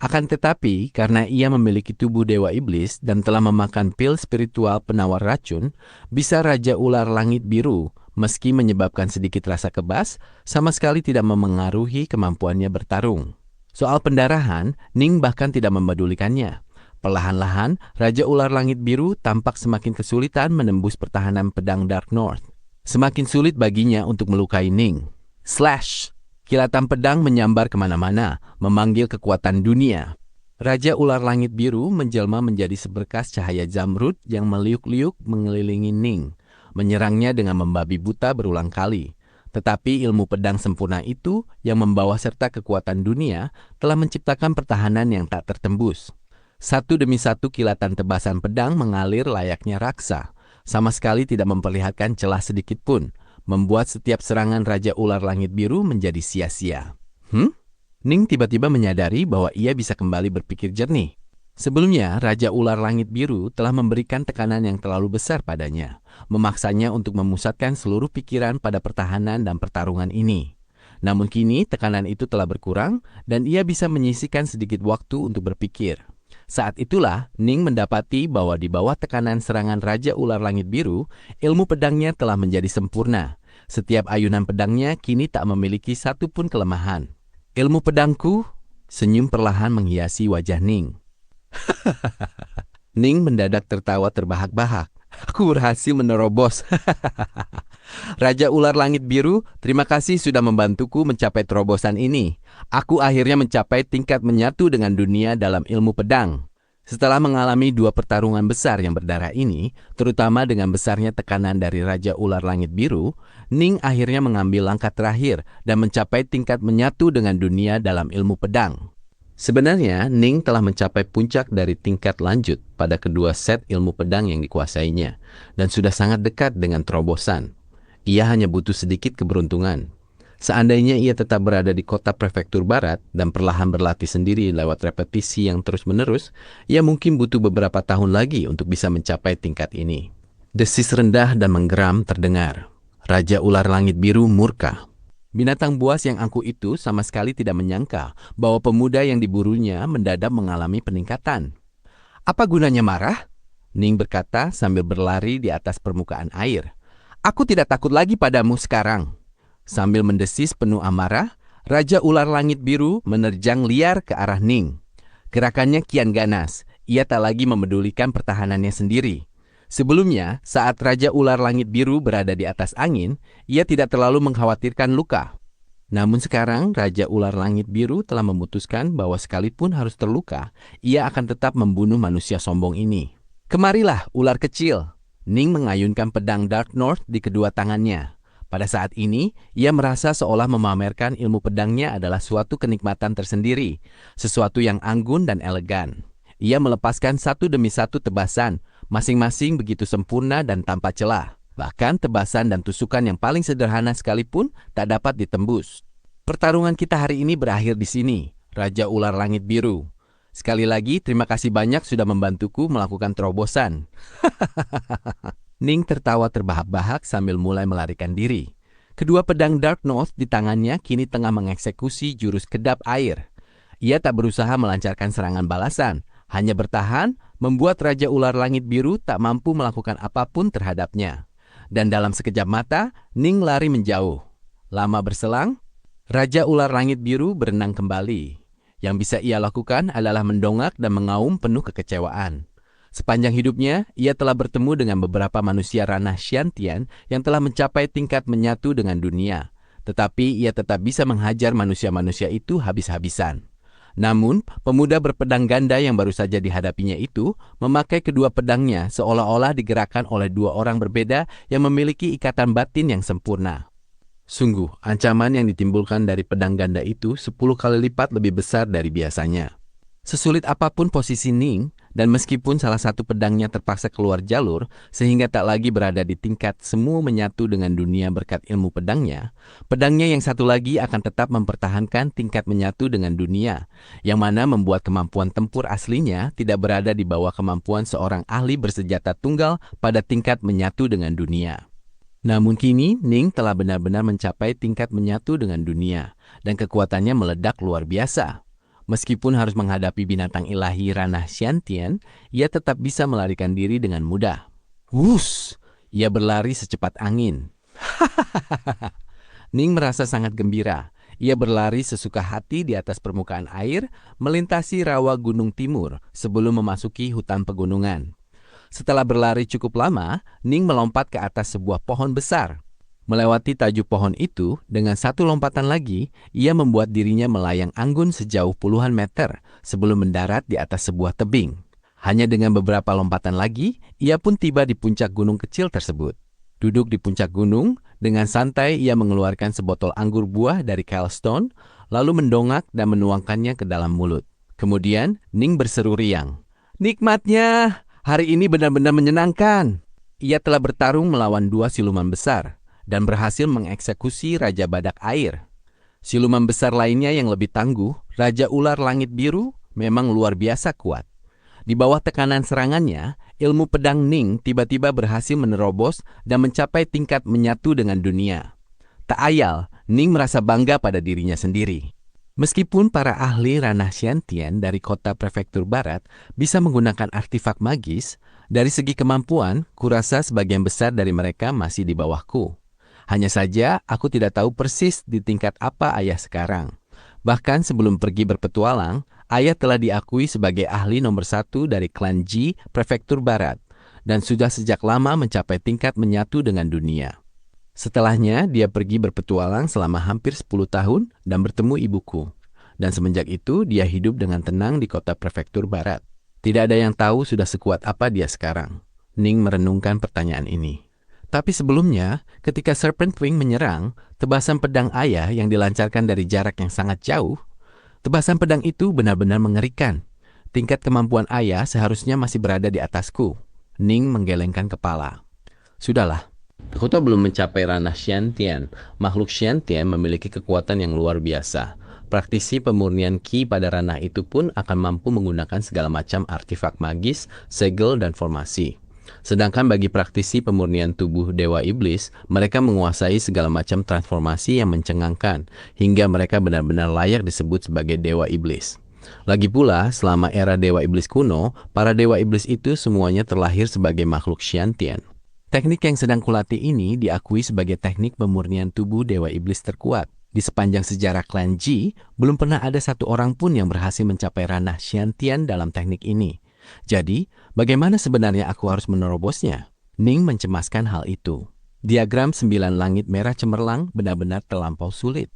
Akan tetapi, karena ia memiliki tubuh Dewa Iblis dan telah memakan pil spiritual penawar racun, bisa Raja Ular Langit Biru, meski menyebabkan sedikit rasa kebas, sama sekali tidak memengaruhi kemampuannya bertarung. Soal pendarahan, Ning bahkan tidak mempedulikannya. Perlahan-lahan, Raja Ular Langit Biru tampak semakin kesulitan menembus pertahanan pedang Dark North. Semakin sulit baginya untuk melukai Ning. Slash! Kilatan pedang menyambar kemana-mana, memanggil kekuatan dunia. Raja Ular Langit Biru menjelma menjadi seberkas cahaya zamrud yang meliuk-liuk mengelilingi Ning, menyerangnya dengan membabi buta berulang kali. Tetapi ilmu pedang sempurna itu yang membawa serta kekuatan dunia telah menciptakan pertahanan yang tak tertembus. Satu demi satu kilatan tebasan pedang mengalir layaknya raksa, sama sekali tidak memperlihatkan celah sedikit pun, membuat setiap serangan Raja Ular Langit Biru menjadi sia-sia. Ning tiba-tiba menyadari bahwa ia bisa kembali berpikir jernih. Sebelumnya, Raja Ular Langit Biru telah memberikan tekanan yang terlalu besar padanya, memaksanya untuk memusatkan seluruh pikiran pada pertahanan dan pertarungan ini. Namun kini tekanan itu telah berkurang dan ia bisa menyisihkan sedikit waktu untuk berpikir. Saat itulah Ning mendapati bahwa di bawah tekanan serangan Raja Ular Langit Biru, ilmu pedangnya telah menjadi sempurna. Setiap ayunan pedangnya kini tak memiliki satu pun kelemahan. Ilmu pedangku, senyum perlahan menghiasi wajah Ning. Ning mendadak tertawa terbahak-bahak. Aku berhasil menerobos. Raja Ular Langit Biru, terima kasih sudah membantuku mencapai terobosan ini. Aku akhirnya mencapai tingkat menyatu dengan dunia dalam ilmu pedang. Setelah mengalami dua pertarungan besar yang berdarah ini, terutama dengan besarnya tekanan dari Raja Ular Langit Biru, Ning akhirnya mengambil langkah terakhir dan mencapai tingkat menyatu dengan dunia dalam ilmu pedang. Sebenarnya, Ning telah mencapai puncak dari tingkat lanjut pada kedua set ilmu pedang yang dikuasainya, dan sudah sangat dekat dengan terobosan. Ia hanya butuh sedikit keberuntungan. Seandainya ia tetap berada di kota prefektur barat dan perlahan berlatih sendiri lewat repetisi yang terus-menerus, ia mungkin butuh beberapa tahun lagi untuk bisa mencapai tingkat ini. Desis rendah dan menggeram terdengar. Raja Ular Langit Biru murka. Binatang buas yang angkuh itu sama sekali tidak menyangka bahwa pemuda yang diburunya mendadak mengalami peningkatan. Apa gunanya marah? Ning berkata sambil berlari di atas permukaan air. Aku tidak takut lagi padamu sekarang. Sambil mendesis penuh amarah, Raja Ular Langit Biru menerjang liar ke arah Ning. Gerakannya kian ganas, ia tak lagi memedulikan pertahanannya sendiri. Sebelumnya, saat Raja Ular Langit Biru berada di atas angin, ia tidak terlalu mengkhawatirkan luka. Namun sekarang, Raja Ular Langit Biru telah memutuskan bahwa sekalipun harus terluka, ia akan tetap membunuh manusia sombong ini. Kemarilah, ular kecil. Ning mengayunkan pedang Dark North di kedua tangannya. Pada saat ini, ia merasa seolah memamerkan ilmu pedangnya adalah suatu kenikmatan tersendiri, sesuatu yang anggun dan elegan. Ia melepaskan satu demi satu tebasan, masing-masing begitu sempurna dan tanpa celah. Bahkan tebasan dan tusukan yang paling sederhana sekalipun tak dapat ditembus. Pertarungan kita hari ini berakhir di sini, Raja Ular Langit Biru. Sekali lagi, terima kasih banyak sudah membantuku melakukan terobosan. Ning tertawa terbahak-bahak sambil mulai melarikan diri. Kedua pedang Dark North di tangannya kini tengah mengeksekusi jurus kedap air. Ia tak berusaha melancarkan serangan balasan, hanya bertahan, membuat Raja Ular Langit Biru tak mampu melakukan apapun terhadapnya. Dan dalam sekejap mata, Ning lari menjauh. Lama berselang, Raja Ular Langit Biru berenang kembali. Yang bisa ia lakukan adalah mendongak dan mengaum penuh kekecewaan. Sepanjang hidupnya, ia telah bertemu dengan beberapa manusia ranah Shantian yang telah mencapai tingkat menyatu dengan dunia. Tetapi ia tetap bisa menghajar manusia-manusia itu habis-habisan. Namun, pemuda berpedang ganda yang baru saja dihadapinya itu memakai kedua pedangnya seolah-olah digerakkan oleh dua orang berbeda yang memiliki ikatan batin yang sempurna. Sungguh, ancaman yang ditimbulkan dari pedang ganda itu 10 kali lipat lebih besar dari biasanya. Sesulit apapun posisi Ning, dan meskipun salah satu pedangnya terpaksa keluar jalur sehingga tak lagi berada di tingkat semu menyatu dengan dunia berkat ilmu pedangnya, pedangnya yang satu lagi akan tetap mempertahankan tingkat menyatu dengan dunia, yang mana membuat kemampuan tempur aslinya tidak berada di bawah kemampuan seorang ahli bersenjata tunggal pada tingkat menyatu dengan dunia. Namun kini, Ning telah benar-benar mencapai tingkat menyatu dengan dunia, dan kekuatannya meledak luar biasa. Meskipun harus menghadapi binatang ilahi ranah Shantian, ia tetap bisa melarikan diri dengan mudah. Wuss! Ia berlari secepat angin. Ning merasa sangat gembira. Ia berlari sesuka hati di atas permukaan air, melintasi rawa gunung timur sebelum memasuki hutan pegunungan. Setelah berlari cukup lama, Ning melompat ke atas sebuah pohon besar. Melewati tajuk pohon itu, dengan satu lompatan lagi, ia membuat dirinya melayang anggun sejauh puluhan meter sebelum mendarat di atas sebuah tebing. Hanya dengan beberapa lompatan lagi, ia pun tiba di puncak gunung kecil tersebut. Duduk di puncak gunung, dengan santai ia mengeluarkan sebotol anggur buah dari Keylestone, lalu mendongak dan menuangkannya ke dalam mulut. Kemudian, Ning berseru riang. Nikmatnya, hari ini benar-benar menyenangkan. Ia telah bertarung melawan dua siluman besar dan berhasil mengeksekusi Raja Badak Air. Siluman besar lainnya yang lebih tangguh, Raja Ular Langit Biru, memang luar biasa kuat. Di bawah tekanan serangannya, ilmu pedang Ning tiba-tiba berhasil menerobos dan mencapai tingkat menyatu dengan dunia. Tak ayal, Ning merasa bangga pada dirinya sendiri. Meskipun para ahli ranah Shantian dari kota prefektur barat bisa menggunakan artefak magis, dari segi kemampuan, kurasa sebagian besar dari mereka masih di bawahku. Hanya saja, aku tidak tahu persis di tingkat apa ayah sekarang. Bahkan sebelum pergi berpetualang, ayah telah diakui sebagai ahli nomor 1 dari klan Ji, prefektur barat, dan sudah sejak lama mencapai tingkat menyatu dengan dunia. Setelahnya, dia pergi berpetualang selama hampir 10 tahun dan bertemu ibuku. Dan semenjak itu, dia hidup dengan tenang di kota prefektur barat. Tidak ada yang tahu sudah sekuat apa dia sekarang. Ning merenungkan pertanyaan ini. Tapi sebelumnya, ketika Serpent Wing menyerang, tebasan pedang ayah yang dilancarkan dari jarak yang sangat jauh, tebasan pedang itu benar-benar mengerikan. Tingkat kemampuan ayah seharusnya masih berada di atasku. Ning menggelengkan kepala. Sudahlah, aku tahu belum mencapai ranah Shantian. Makhluk Shantian memiliki kekuatan yang luar biasa. Praktisi pemurnian Ki pada ranah itu pun akan mampu menggunakan segala macam artefak magis, segel, dan formasi. Sedangkan bagi praktisi pemurnian tubuh Dewa Iblis, mereka menguasai segala macam transformasi yang mencengangkan, hingga mereka benar-benar layak disebut sebagai Dewa Iblis. Lagi pula, selama era Dewa Iblis kuno, para Dewa Iblis itu semuanya terlahir sebagai makhluk Shantian. Teknik yang sedang kulatih ini diakui sebagai teknik pemurnian tubuh Dewa Iblis terkuat. Di sepanjang sejarah klan Ji, belum pernah ada satu orang pun yang berhasil mencapai ranah Xiantian dalam teknik ini. Jadi, bagaimana sebenarnya aku harus menerobosnya? Ning mencemaskan hal itu. Diagram 9 langit merah cemerlang benar-benar terlampau sulit.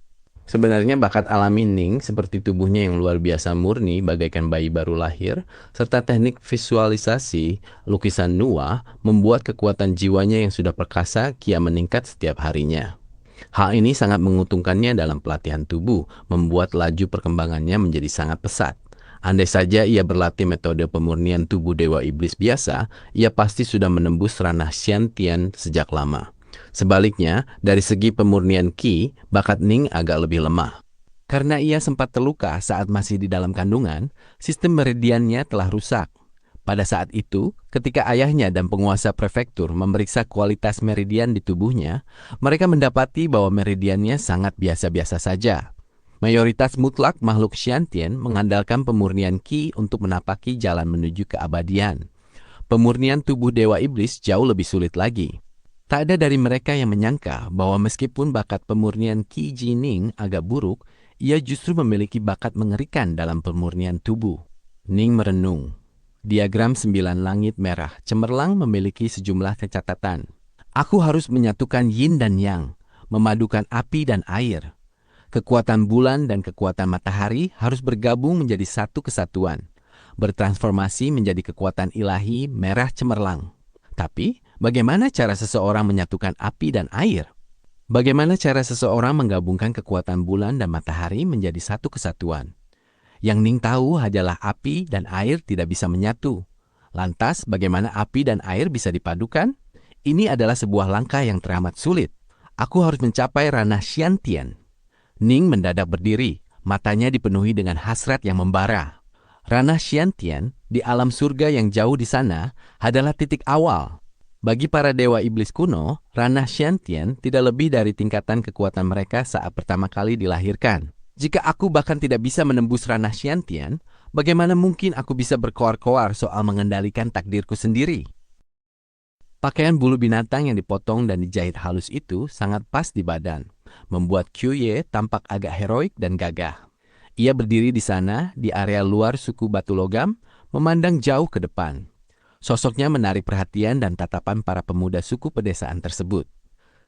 Sebenarnya bakat alami Ning seperti tubuhnya yang luar biasa murni bagaikan bayi baru lahir, serta teknik visualisasi lukisan Nuwa membuat kekuatan jiwanya yang sudah perkasa kian meningkat setiap harinya. Hal ini sangat menguntungkannya dalam pelatihan tubuh, membuat laju perkembangannya menjadi sangat pesat. Andai saja ia berlatih metode pemurnian tubuh Dewa Iblis biasa, ia pasti sudah menembus ranah Xiantian sejak lama. Sebaliknya, dari segi pemurnian Qi, bakat Ning agak lebih lemah. Karena ia sempat terluka saat masih di dalam kandungan, sistem meridiannya telah rusak. Pada saat itu, ketika ayahnya dan penguasa prefektur memeriksa kualitas meridian di tubuhnya, mereka mendapati bahwa meridiannya sangat biasa-biasa saja. Mayoritas mutlak makhluk Xiantian mengandalkan pemurnian Qi untuk menapaki jalan menuju keabadian. Pemurnian tubuh Dewa Iblis jauh lebih sulit lagi. Tak ada dari mereka yang menyangka bahwa meskipun bakat pemurnian Qi Jining agak buruk, ia justru memiliki bakat mengerikan dalam pemurnian tubuh. Ning merenung. Diagram 9 langit merah cemerlang memiliki sejumlah catatan. Aku harus menyatukan yin dan yang, memadukan api dan air. Kekuatan bulan dan kekuatan matahari harus bergabung menjadi satu kesatuan, bertransformasi menjadi kekuatan ilahi merah cemerlang. Tapi, bagaimana cara seseorang menyatukan api dan air? Bagaimana cara seseorang menggabungkan kekuatan bulan dan matahari menjadi satu kesatuan? Yang Ning tahu adalah api dan air tidak bisa menyatu. Lantas, bagaimana api dan air bisa dipadukan? Ini adalah sebuah langkah yang teramat sulit. Aku harus mencapai ranah Xiantian. Ning mendadak berdiri, matanya dipenuhi dengan hasrat yang membara. Ranah Xiantian di alam surga yang jauh di sana adalah titik awal. Bagi para dewa iblis kuno, ranah Xiantian tidak lebih dari tingkatan kekuatan mereka saat pertama kali dilahirkan. Jika aku bahkan tidak bisa menembus ranah Xiantian, bagaimana mungkin aku bisa berkoar-koar soal mengendalikan takdirku sendiri? Pakaian bulu binatang yang dipotong dan dijahit halus itu sangat pas di badan, membuat Qiuye tampak agak heroik dan gagah. Ia berdiri di sana, di area luar suku batu logam, memandang jauh ke depan. Sosoknya menarik perhatian dan tatapan para pemuda suku pedesaan tersebut.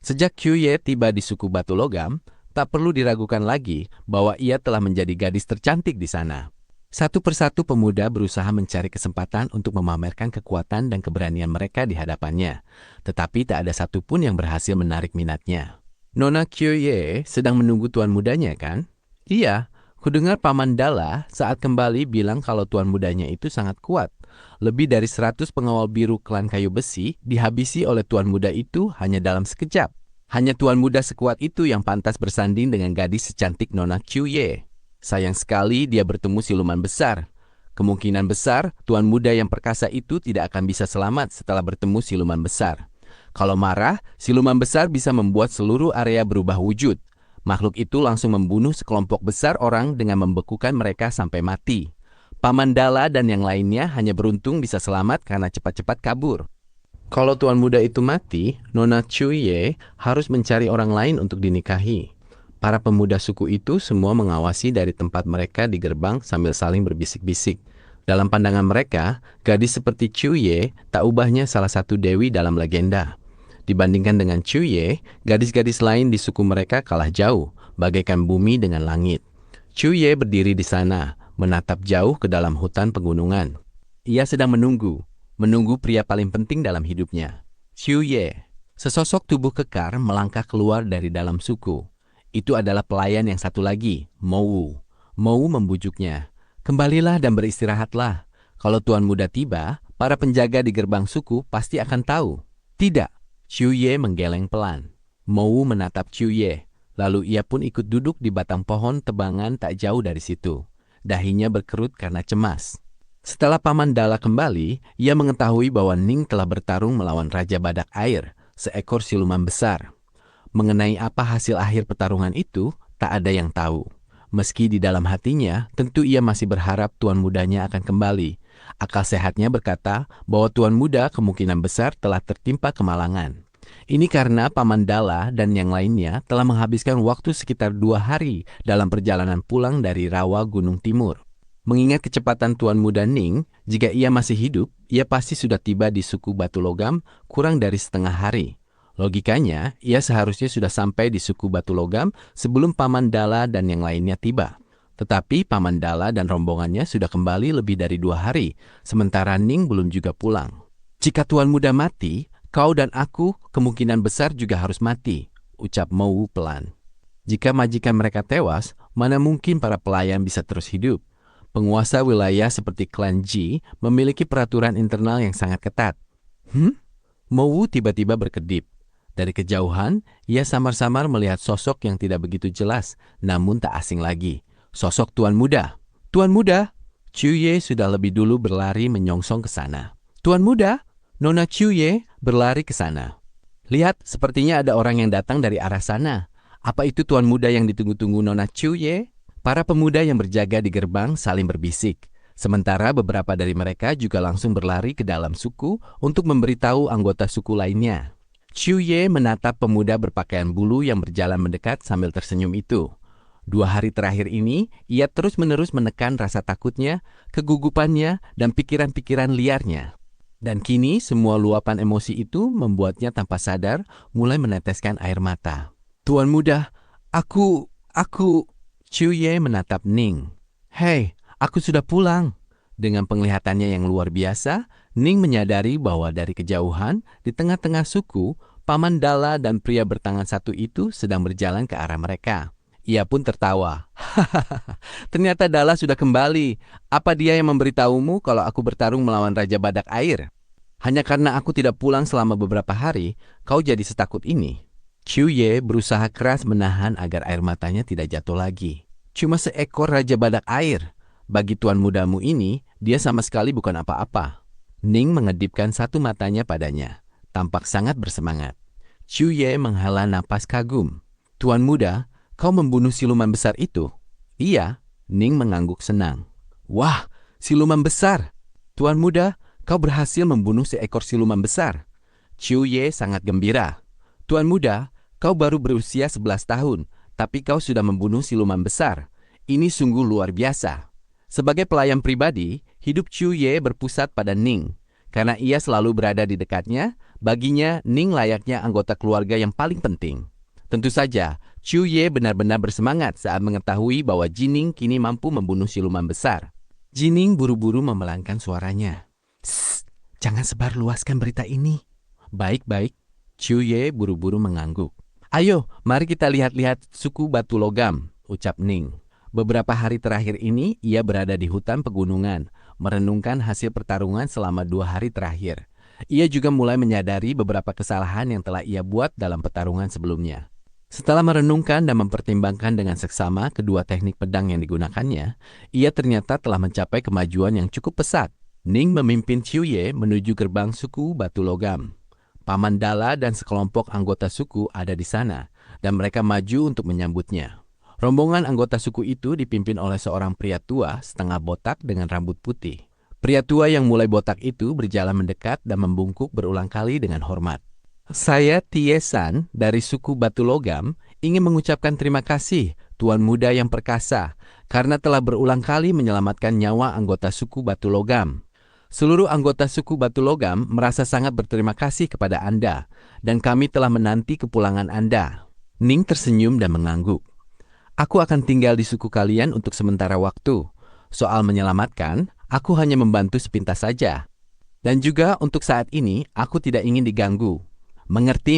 Sejak Qiuye tiba di suku batu logam, tak perlu diragukan lagi bahwa ia telah menjadi gadis tercantik di sana. Satu persatu pemuda berusaha mencari kesempatan untuk memamerkan kekuatan dan keberanian mereka di hadapannya. Tetapi tak ada satupun yang berhasil menarik minatnya. Nona Qiuye sedang menunggu tuan mudanya, kan? Iya. Kudengar Paman Dala saat kembali bilang kalau tuan mudanya itu sangat kuat. Lebih dari 100 pengawal biru klan kayu besi dihabisi oleh tuan muda itu hanya dalam sekejap. Hanya tuan muda sekuat itu yang pantas bersanding dengan gadis secantik Nona Qiuye. Sayang sekali dia bertemu siluman besar. Kemungkinan besar tuan muda yang perkasa itu tidak akan bisa selamat setelah bertemu siluman besar. Kalau marah, siluman besar bisa membuat seluruh area berubah wujud. Makhluk itu langsung membunuh sekelompok besar orang dengan membekukan mereka sampai mati. Paman Dala dan yang lainnya hanya beruntung bisa selamat karena cepat-cepat kabur. Kalau tuan muda itu mati, Nona Qiuye harus mencari orang lain untuk dinikahi. Para pemuda suku itu semua mengawasi dari tempat mereka di gerbang sambil saling berbisik-bisik. Dalam pandangan mereka, gadis seperti Qiuye tak ubahnya salah satu dewi dalam legenda. Dibandingkan dengan Qiuye, gadis-gadis lain di suku mereka kalah jauh, bagaikan bumi dengan langit. Qiuye berdiri di sana, menatap jauh ke dalam hutan pegunungan. Ia sedang menunggu pria paling penting dalam hidupnya. Qiuye, sesosok tubuh kekar melangkah keluar dari dalam suku. Itu adalah pelayan yang satu lagi, Mou. Mou membujuknya. Kembalilah dan beristirahatlah. Kalau tuan muda tiba, para penjaga di gerbang suku pasti akan tahu. Tidak. Qiuye menggeleng pelan. Mou menatap Qiuye, lalu ia pun ikut duduk di batang pohon tebangan tak jauh dari situ. Dahinya berkerut karena cemas. Setelah Paman Dala kembali, ia mengetahui bahwa Ning telah bertarung melawan Raja Badak Air, seekor siluman besar. Mengenai apa hasil akhir pertarungan itu, tak ada yang tahu. Meski di dalam hatinya, tentu ia masih berharap tuan mudanya akan kembali. Akal sehatnya berkata bahwa Tuan Muda kemungkinan besar telah tertimpa kemalangan. Ini karena Paman Dala dan yang lainnya telah menghabiskan waktu sekitar 2 hari dalam perjalanan pulang dari rawa Gunung Timur. Mengingat kecepatan Tuan Muda Ning, jika ia masih hidup, ia pasti sudah tiba di suku Batu Logam kurang dari setengah hari. Logikanya, ia seharusnya sudah sampai di suku Batu Logam sebelum Paman Dala dan yang lainnya tiba. Tetapi Paman Dala dan rombongannya sudah kembali lebih dari 2 hari, sementara Ning belum juga pulang. Jika Tuan Muda mati, kau dan aku kemungkinan besar juga harus mati, ucap Mowu pelan. Jika majikan mereka tewas, mana mungkin para pelayan bisa terus hidup? Penguasa wilayah seperti klan Ji memiliki peraturan internal yang sangat ketat. Mowu tiba-tiba berkedip. Dari kejauhan, ia samar-samar melihat sosok yang tidak begitu jelas, namun tak asing lagi. Sosok Tuan Muda. Tuan Muda! Chuye sudah lebih dulu berlari menyongsong ke sana. Tuan Muda! Nona Chuye berlari ke sana. Lihat, sepertinya ada orang yang datang dari arah sana. Apa itu Tuan Muda yang ditunggu-tunggu Nona Chuye? Para pemuda yang berjaga di gerbang saling berbisik. Sementara beberapa dari mereka juga langsung berlari ke dalam suku untuk memberitahu anggota suku lainnya. Chuye menatap pemuda berpakaian bulu yang berjalan mendekat sambil tersenyum itu. 2 hari terakhir ini, ia terus-menerus menekan rasa takutnya, kegugupannya, dan pikiran-pikiran liarnya. Dan kini semua luapan emosi itu membuatnya tanpa sadar mulai meneteskan air mata. Tuan Muda, aku... Chuye menatap Ning. Hei, aku sudah pulang. Dengan penglihatannya yang luar biasa, Ning menyadari bahwa dari kejauhan, di tengah-tengah suku, Paman Dala dan pria bertangan satu itu sedang berjalan ke arah mereka. Ia pun tertawa. Hahaha, ternyata Dala sudah kembali. Apa dia yang memberitahumu kalau aku bertarung melawan Raja Badak Air? Hanya karena aku tidak pulang selama beberapa hari, kau jadi setakut ini. Chuye berusaha keras menahan agar air matanya tidak jatuh lagi. Cuma seekor Raja Badak Air. Bagi tuan mudamu ini, dia sama sekali bukan apa-apa. Ning mengedipkan satu matanya padanya. Tampak sangat bersemangat. Chuye menghela napas kagum. Tuan muda, kau membunuh siluman besar itu? Iya, Ning mengangguk senang. Wah, siluman besar! Tuan muda, kau berhasil membunuh seekor siluman besar. Chuye sangat gembira. Tuan muda, kau baru berusia 11 tahun, tapi kau sudah membunuh siluman besar. Ini sungguh luar biasa. Sebagai pelayan pribadi, hidup Chuye berpusat pada Ning. Karena ia selalu berada di dekatnya, baginya Ning layaknya anggota keluarga yang paling penting. Tentu saja, Chuye benar-benar bersemangat saat mengetahui bahwa Jining kini mampu membunuh siluman besar. Jining buru-buru memelankan suaranya. Shh, jangan sebarluaskan berita ini. Baik-baik. Chuye buru-buru mengangguk. Ayo, mari kita lihat-lihat suku Batu Logam, ucap Ning. Beberapa hari terakhir ini, ia berada di hutan pegunungan, merenungkan hasil pertarungan selama 2 hari terakhir. Ia juga mulai menyadari beberapa kesalahan yang telah ia buat dalam pertarungan sebelumnya. Setelah merenungkan dan mempertimbangkan dengan seksama kedua teknik pedang yang digunakannya, ia ternyata telah mencapai kemajuan yang cukup pesat. Ning memimpin Chuye menuju gerbang suku Batu Logam. Paman Dala dan sekelompok anggota suku ada di sana, dan mereka maju untuk menyambutnya. Rombongan anggota suku itu dipimpin oleh seorang pria tua setengah botak dengan rambut putih. Pria tua yang mulai botak itu berjalan mendekat dan membungkuk berulang kali dengan hormat. Saya Tie-san dari suku Batu Logam ingin mengucapkan terima kasih Tuan Muda yang perkasa karena telah berulang kali menyelamatkan nyawa anggota suku Batu Logam. Seluruh anggota suku Batu Logam merasa sangat berterima kasih kepada Anda, dan kami telah menanti kepulangan Anda. Ning tersenyum dan mengangguk. Aku akan tinggal di suku kalian untuk sementara waktu. Soal menyelamatkan, aku hanya membantu sepintas saja. Dan juga untuk saat ini, aku tidak ingin diganggu. Mengerti.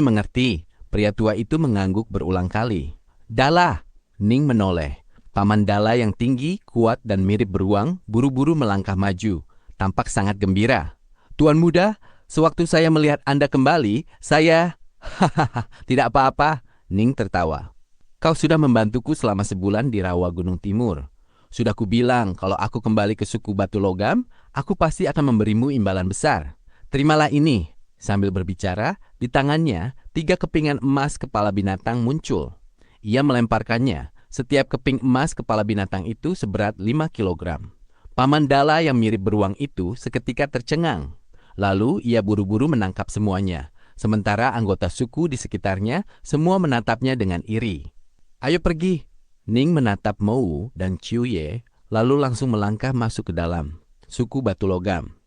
Pria tua itu mengangguk berulang kali. Dala! Ning menoleh. Paman Dala yang tinggi, kuat, dan mirip beruang, buru-buru melangkah maju. Tampak sangat gembira. Tuan Muda, sewaktu saya melihat Anda kembali, saya... Hahaha, tidak apa-apa. Ning tertawa. Kau sudah membantuku selama sebulan di rawa Gunung Timur. Sudah kubilang kalau aku kembali ke suku Batu Logam, aku pasti akan memberimu imbalan besar. Terimalah ini. Sambil berbicara, di tangannya 3 kepingan emas kepala binatang muncul. Ia melemparkannya. Setiap keping emas kepala binatang itu seberat 5 kilogram. Paman Dala yang mirip beruang itu seketika tercengang. Lalu ia buru-buru menangkap semuanya. Sementara anggota suku di sekitarnya semua menatapnya dengan iri. Ayo pergi. Ning menatap Mou dan Qiuye, lalu langsung melangkah masuk ke dalam suku batu logam.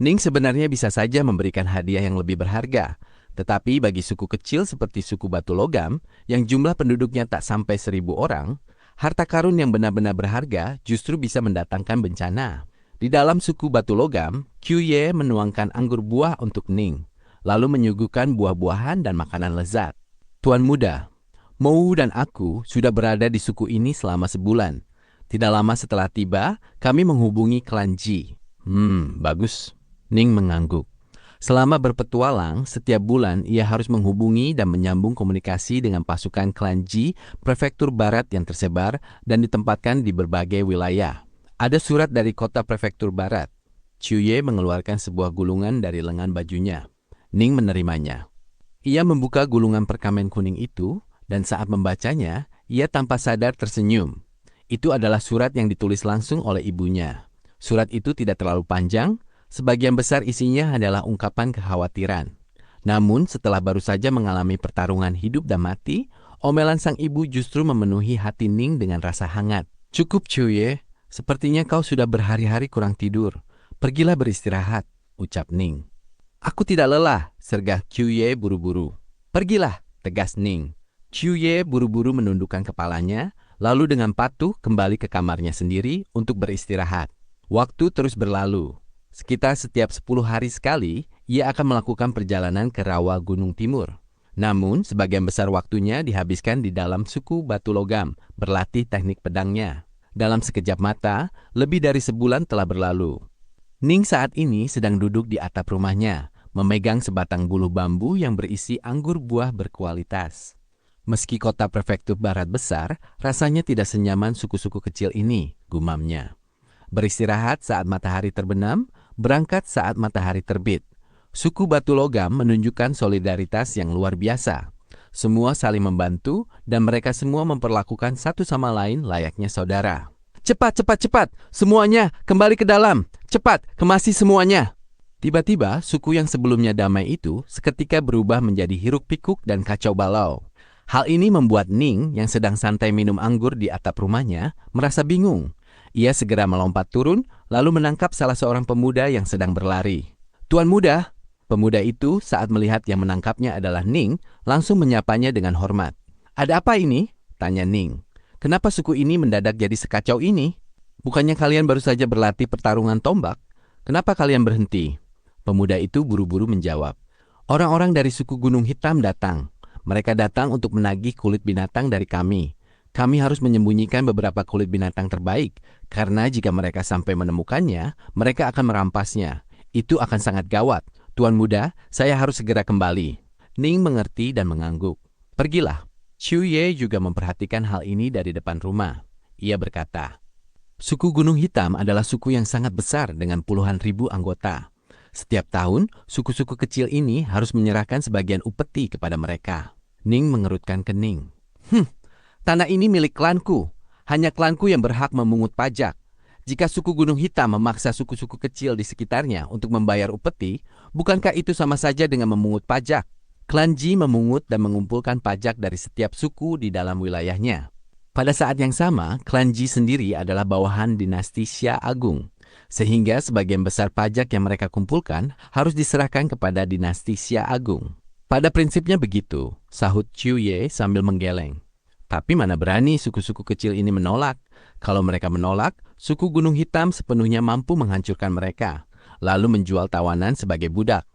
Ning sebenarnya bisa saja memberikan hadiah yang lebih berharga. Tetapi bagi suku kecil seperti suku batu logam, yang jumlah penduduknya tak sampai 1.000 orang, harta karun yang benar-benar berharga justru bisa mendatangkan bencana. Di dalam suku batu logam, Qiuye menuangkan anggur buah untuk Ning, lalu menyuguhkan buah-buahan dan makanan lezat. Tuan muda, Mou dan aku sudah berada di suku ini selama sebulan. Tidak lama setelah tiba, kami menghubungi klan Ji. Bagus. Ning mengangguk. Selama berpetualang, setiap bulan ia harus menghubungi dan menyambung komunikasi dengan pasukan klan Ji, prefektur barat yang tersebar dan ditempatkan di berbagai wilayah. Ada surat dari kota prefektur barat. Qiuye mengeluarkan sebuah gulungan dari lengan bajunya. Ning menerimanya. Ia membuka gulungan perkamen kuning itu, dan saat membacanya, ia tanpa sadar tersenyum. Itu adalah surat yang ditulis langsung oleh ibunya. Surat itu tidak terlalu panjang. Sebagian besar isinya adalah ungkapan kekhawatiran. Namun setelah baru saja mengalami pertarungan hidup dan mati, omelan sang ibu justru memenuhi hati Ning dengan rasa hangat. Cukup Qiuye, sepertinya kau sudah berhari-hari kurang tidur. Pergilah beristirahat, ucap Ning. Aku tidak lelah, sergah Qiuye buru-buru. Pergilah, tegas Ning. Qiuye buru-buru menundukkan kepalanya, lalu dengan patuh kembali ke kamarnya sendiri untuk beristirahat. Waktu terus berlalu. Sekitar setiap 10 hari sekali, ia akan melakukan perjalanan ke rawa Gunung Timur. Namun, sebagian besar waktunya dihabiskan di dalam suku batu logam, berlatih teknik pedangnya. Dalam sekejap mata, lebih dari sebulan telah berlalu. Ning saat ini sedang duduk di atap rumahnya, memegang sebatang bulu bambu yang berisi anggur buah berkualitas. Meski kota prefektur barat besar, rasanya tidak senyaman suku-suku kecil ini, gumamnya. Beristirahat saat matahari terbenam, berangkat saat matahari terbit. Suku batu logam menunjukkan solidaritas yang luar biasa. Semua saling membantu dan mereka semua memperlakukan satu sama lain layaknya saudara. Cepat, cepat, cepat! Semuanya kembali ke dalam! Cepat, kemasi semuanya! Tiba-tiba, suku yang sebelumnya damai itu seketika berubah menjadi hiruk-pikuk dan kacau balau. Hal ini membuat Ning yang sedang santai minum anggur di atap rumahnya merasa bingung. Ia segera melompat turun, lalu menangkap salah seorang pemuda yang sedang berlari. Tuan muda! Pemuda itu saat melihat yang menangkapnya adalah Ning, langsung menyapanya dengan hormat. Ada apa ini? Tanya Ning. Kenapa suku ini mendadak jadi sekacau ini? Bukannya kalian baru saja berlatih pertarungan tombak? Kenapa kalian berhenti? Pemuda itu buru-buru menjawab. Orang-orang dari suku Gunung Hitam datang. Mereka datang untuk menagih kulit binatang dari kami. Kami harus menyembunyikan beberapa kulit binatang terbaik, karena jika mereka sampai menemukannya, mereka akan merampasnya. Itu akan sangat gawat. Tuan muda, saya harus segera kembali. Ning mengerti dan mengangguk. Pergilah. Qiuye juga memperhatikan hal ini dari depan rumah. Ia berkata, suku Gunung Hitam adalah suku yang sangat besar dengan puluhan ribu anggota. Setiap tahun, suku-suku kecil ini harus menyerahkan sebagian upeti kepada mereka. Ning mengerutkan kening. Tanah ini milik klanku. Hanya klanku yang berhak memungut pajak. Jika suku Gunung Hitam memaksa suku-suku kecil di sekitarnya untuk membayar upeti, bukankah itu sama saja dengan memungut pajak? Klan Ji memungut dan mengumpulkan pajak dari setiap suku di dalam wilayahnya. Pada saat yang sama, klan Ji sendiri adalah bawahan dinasti Xia Agung, sehingga sebagian besar pajak yang mereka kumpulkan harus diserahkan kepada dinasti Xia Agung. Pada prinsipnya begitu, sahut Qiuye sambil menggeleng. Tapi mana berani suku-suku kecil ini menolak. Kalau mereka menolak, suku Gunung Hitam sepenuhnya mampu menghancurkan mereka, lalu menjual tawanan sebagai budak.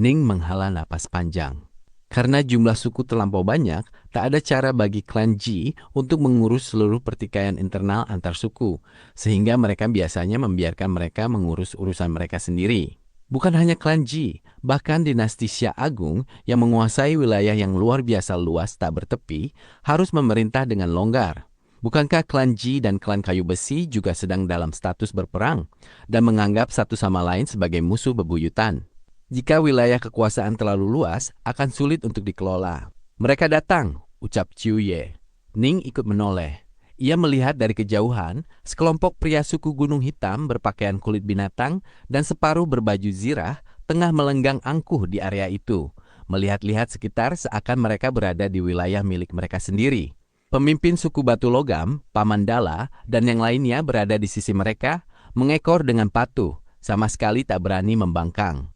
Ning menghela napas panjang. Karena jumlah suku terlampau banyak, tak ada cara bagi klan Ji untuk mengurus seluruh pertikaian internal antar suku, sehingga mereka biasanya membiarkan mereka mengurus urusan mereka sendiri. Bukan hanya klan Ji, bahkan dinasti Xia Agung yang menguasai wilayah yang luar biasa luas tak bertepi, harus memerintah dengan longgar. Bukankah klan Ji dan klan kayu besi juga sedang dalam status berperang dan menganggap satu sama lain sebagai musuh bebuyutan? Jika wilayah kekuasaan terlalu luas, akan sulit untuk dikelola. Mereka datang, ucap Qiuye. Ning ikut menoleh. Ia melihat dari kejauhan sekelompok pria suku Gunung Hitam berpakaian kulit binatang dan separuh berbaju zirah tengah melenggang angkuh di area itu. Melihat-lihat sekitar seakan mereka berada di wilayah milik mereka sendiri. Pemimpin suku Batu Logam, Pamandala, dan yang lainnya berada di sisi mereka, mengekor dengan patuh, sama sekali tak berani membangkang.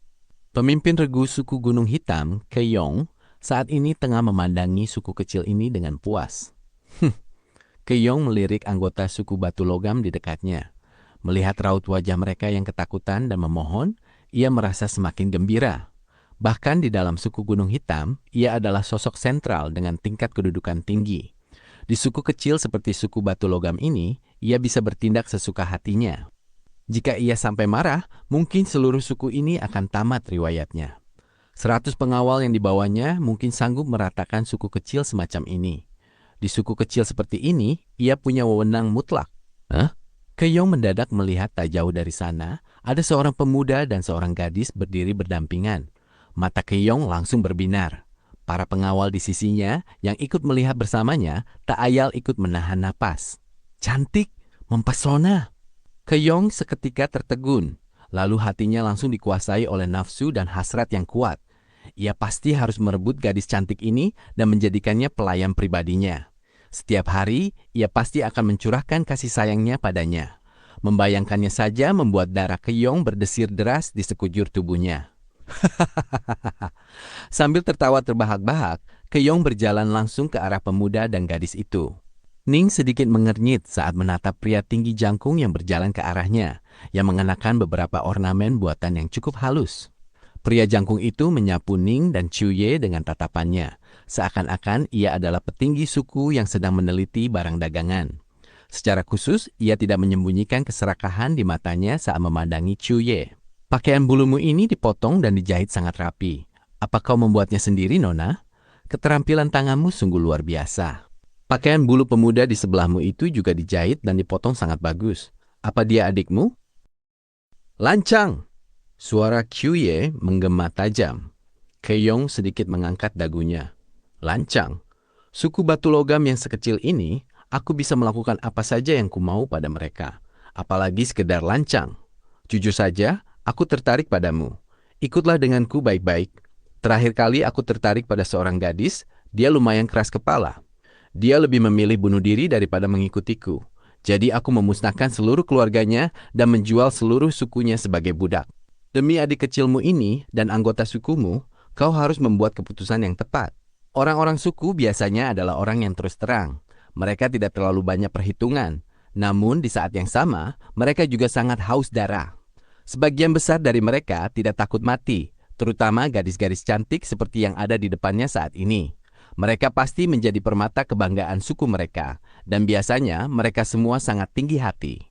Pemimpin regu suku Gunung Hitam, Keyong, saat ini tengah memandangi suku kecil ini dengan puas. Keyong melirik anggota suku Batu Logam di dekatnya. Melihat raut wajah mereka yang ketakutan dan memohon, ia merasa semakin gembira. Bahkan di dalam suku Gunung Hitam, ia adalah sosok sentral dengan tingkat kedudukan tinggi. Di suku kecil seperti suku Batu Logam ini, ia bisa bertindak sesuka hatinya. Jika ia sampai marah, mungkin seluruh suku ini akan tamat riwayatnya. 100 pengawal yang dibawanya mungkin sanggup meratakan suku kecil semacam ini. Di suku kecil seperti ini, ia punya wewenang mutlak. Hah? Keyong mendadak melihat tak jauh dari sana, ada seorang pemuda dan seorang gadis berdiri berdampingan. Mata Keyong langsung berbinar. Para pengawal di sisinya yang ikut melihat bersamanya tak ayal ikut menahan napas. Cantik, mempesona. Keyong seketika tertegun, lalu hatinya langsung dikuasai oleh nafsu dan hasrat yang kuat. Ia pasti harus merebut gadis cantik ini dan menjadikannya pelayan pribadinya. Setiap hari, ia pasti akan mencurahkan kasih sayangnya padanya. Membayangkannya saja membuat darah Keyong berdesir deras di sekujur tubuhnya. Sambil tertawa terbahak-bahak, Keyong berjalan langsung ke arah pemuda dan gadis itu. Ning sedikit mengernyit saat menatap pria tinggi jangkung yang berjalan ke arahnya, yang mengenakan beberapa ornamen buatan yang cukup halus. Pria jangkung itu menyapu Ning dan Chuye dengan tatapannya, seakan-akan ia adalah petinggi suku yang sedang meneliti barang dagangan. Secara khusus, ia tidak menyembunyikan keserakahan di matanya saat memandangi Chuye. Pakaian bulumu ini dipotong dan dijahit sangat rapi. Apa kau membuatnya sendiri, Nona? Keterampilan tanganmu sungguh luar biasa. Pakaian bulu pemuda di sebelahmu itu juga dijahit dan dipotong sangat bagus. Apa dia adikmu? Lancang! Suara Chuye menggema tajam. Keyong sedikit mengangkat dagunya. Lancang. Suku Batu Logam yang sekecil ini, aku bisa melakukan apa saja yang kumau pada mereka. Apalagi sekedar lancang. Jujur saja, aku tertarik padamu. Ikutlah denganku baik-baik. Terakhir kali aku tertarik pada seorang gadis, dia lumayan keras kepala. Dia lebih memilih bunuh diri daripada mengikutiku. Jadi aku memusnahkan seluruh keluarganya dan menjual seluruh sukunya sebagai budak. Demi adik kecilmu ini dan anggota sukumu, kau harus membuat keputusan yang tepat. Orang-orang suku biasanya adalah orang yang terus terang. Mereka tidak terlalu banyak perhitungan. Namun di saat yang sama, mereka juga sangat haus darah. Sebagian besar dari mereka tidak takut mati, terutama gadis-gadis cantik seperti yang ada di depannya saat ini. Mereka pasti menjadi permata kebanggaan suku mereka, dan biasanya mereka semua sangat tinggi hati.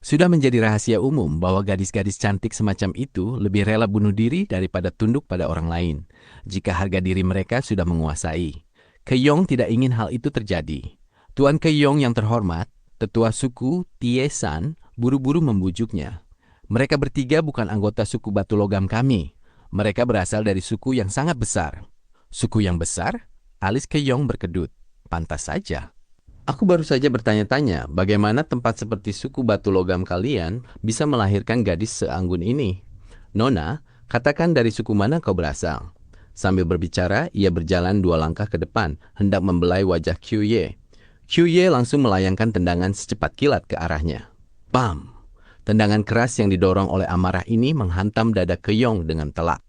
Sudah menjadi rahasia umum bahwa gadis-gadis cantik semacam itu lebih rela bunuh diri daripada tunduk pada orang lain, jika harga diri mereka sudah menguasai. Keyong tidak ingin hal itu terjadi. Tuan Keyong yang terhormat, tetua suku Tie-san, buru-buru membujuknya. Mereka bertiga bukan anggota suku Batu Logam kami. Mereka berasal dari suku yang sangat besar. Suku yang besar? Alis Keyong berkedut. Pantas saja. Aku baru saja bertanya-tanya bagaimana tempat seperti suku Batu Logam kalian bisa melahirkan gadis seanggun ini. Nona, katakan dari suku mana kau berasal? Sambil berbicara, ia berjalan 2 langkah ke depan, hendak membelai wajah Chuye. Chuye langsung melayangkan tendangan secepat kilat ke arahnya. Bam! Tendangan keras yang didorong oleh amarah ini menghantam dada Keyong dengan telak.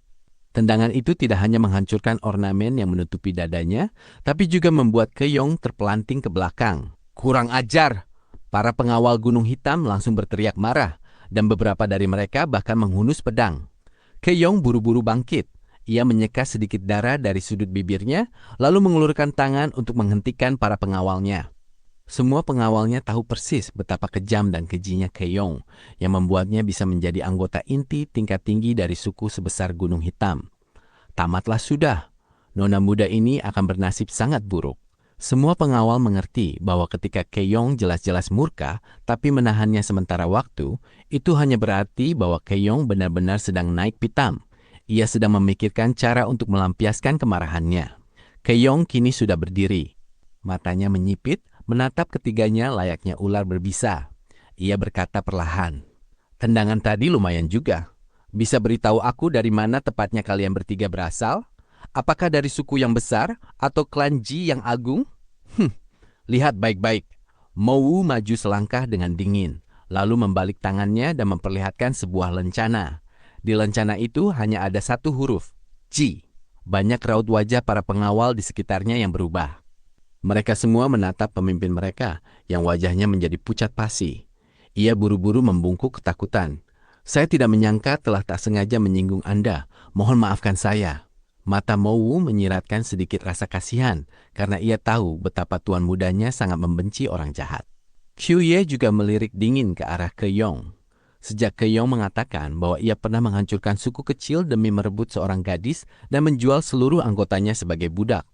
Tendangan itu tidak hanya menghancurkan ornamen yang menutupi dadanya, tapi juga membuat Keyong terpelanting ke belakang. Kurang ajar! Para pengawal Gunung Hitam langsung berteriak marah, dan beberapa dari mereka bahkan menghunus pedang. Keyong buru-buru bangkit. Ia menyeka sedikit darah dari sudut bibirnya, lalu mengulurkan tangan untuk menghentikan para pengawalnya. Semua pengawalnya tahu persis betapa kejam dan kejinya Keyong, yang membuatnya bisa menjadi anggota inti tingkat tinggi dari suku sebesar Gunung Hitam. Tamatlah sudah. Nona muda ini akan bernasib sangat buruk. Semua pengawal mengerti bahwa ketika Keyong jelas-jelas murka, tapi menahannya sementara waktu, itu hanya berarti bahwa Keyong benar-benar sedang naik pitam. Ia sedang memikirkan cara untuk melampiaskan kemarahannya. Keyong kini sudah berdiri. Matanya menyipit, menatap ketiganya layaknya ular berbisa. Ia berkata perlahan, "Tendangan tadi lumayan juga. Bisa beritahu aku dari mana tepatnya kalian bertiga berasal? Apakah dari suku yang besar atau klan Ji yang agung?" Lihat baik-baik. Mowu maju selangkah dengan dingin, lalu membalik tangannya dan memperlihatkan sebuah lencana. Di lencana itu hanya ada satu huruf, Ji. Banyak raut wajah para pengawal di sekitarnya yang berubah. Mereka semua menatap pemimpin mereka, yang wajahnya menjadi pucat pasi. Ia buru-buru membungkuk ketakutan. "Saya tidak menyangka telah tak sengaja menyinggung Anda. Mohon maafkan saya." Mata Mowu menyiratkan sedikit rasa kasihan, karena ia tahu betapa tuan mudanya sangat membenci orang jahat. Qiuye juga melirik dingin ke arah Keyong. Sejak Keyong mengatakan bahwa ia pernah menghancurkan suku kecil demi merebut seorang gadis dan menjual seluruh anggotanya sebagai budak,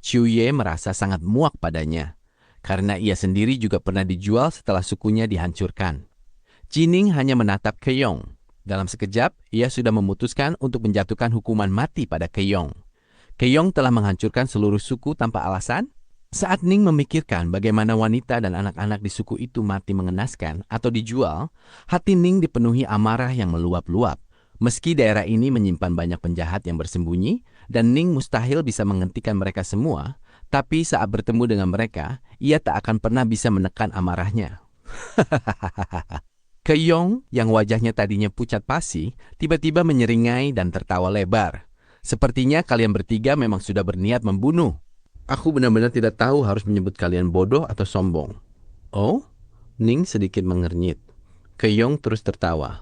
Qiuye merasa sangat muak padanya, karena ia sendiri juga pernah dijual setelah sukunya dihancurkan. Jining hanya menatap Keyong. Dalam sekejap, ia sudah memutuskan untuk menjatuhkan hukuman mati pada Keyong. Keyong telah menghancurkan seluruh suku tanpa alasan. Saat Ning memikirkan bagaimana wanita dan anak-anak di suku itu mati mengenaskan atau dijual, hati Ning dipenuhi amarah yang meluap-luap. Meski daerah ini menyimpan banyak penjahat yang bersembunyi, dan Ning mustahil bisa menghentikan mereka semua, tapi saat bertemu dengan mereka, ia tak akan pernah bisa menekan amarahnya. Keyong, yang wajahnya tadinya pucat pasi, tiba-tiba menyeringai dan tertawa lebar. "Sepertinya kalian bertiga memang sudah berniat membunuh. Aku benar-benar tidak tahu harus menyebut kalian bodoh atau sombong." "Oh?" Ning sedikit mengernyit. Keyong terus tertawa.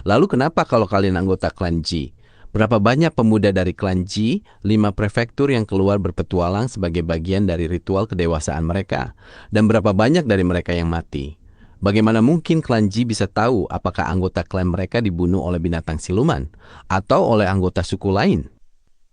"Lalu kenapa kalau kalian anggota klan Ji? Berapa banyak pemuda dari klan Ji, 5 prefektur yang keluar berpetualang sebagai bagian dari ritual kedewasaan mereka? Dan berapa banyak dari mereka yang mati? Bagaimana mungkin klan Ji bisa tahu apakah anggota klan mereka dibunuh oleh binatang siluman atau oleh anggota suku lain?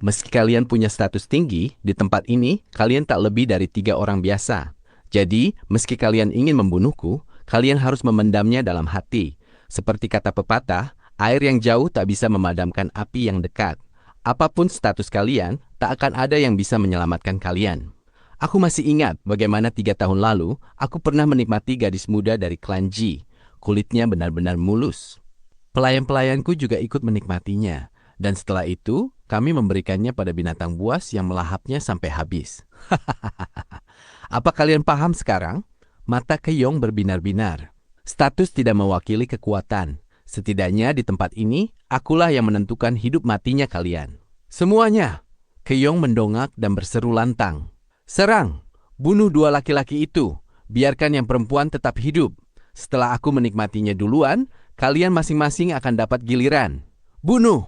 Meski kalian punya status tinggi, di tempat ini kalian tak lebih dari 3 orang biasa. Jadi, meski kalian ingin membunuhku, kalian harus memendamnya dalam hati. Seperti kata pepatah, air yang jauh tak bisa memadamkan api yang dekat. Apapun status kalian, tak akan ada yang bisa menyelamatkan kalian. Aku masih ingat bagaimana 3 tahun lalu, aku pernah menikmati gadis muda dari klan Ji. Kulitnya benar-benar mulus. Pelayan-pelayanku juga ikut menikmatinya. Dan setelah itu, kami memberikannya pada binatang buas yang melahapnya sampai habis. Apa kalian paham sekarang? Mata Keyong berbinar-binar. Status tidak mewakili kekuatan. Setidaknya di tempat ini, akulah yang menentukan hidup matinya kalian. Semuanya! Keyong mendongak dan berseru lantang. "Serang! Bunuh 2 laki-laki itu. Biarkan yang perempuan tetap hidup. Setelah aku menikmatinya duluan, kalian masing-masing akan dapat giliran. Bunuh!"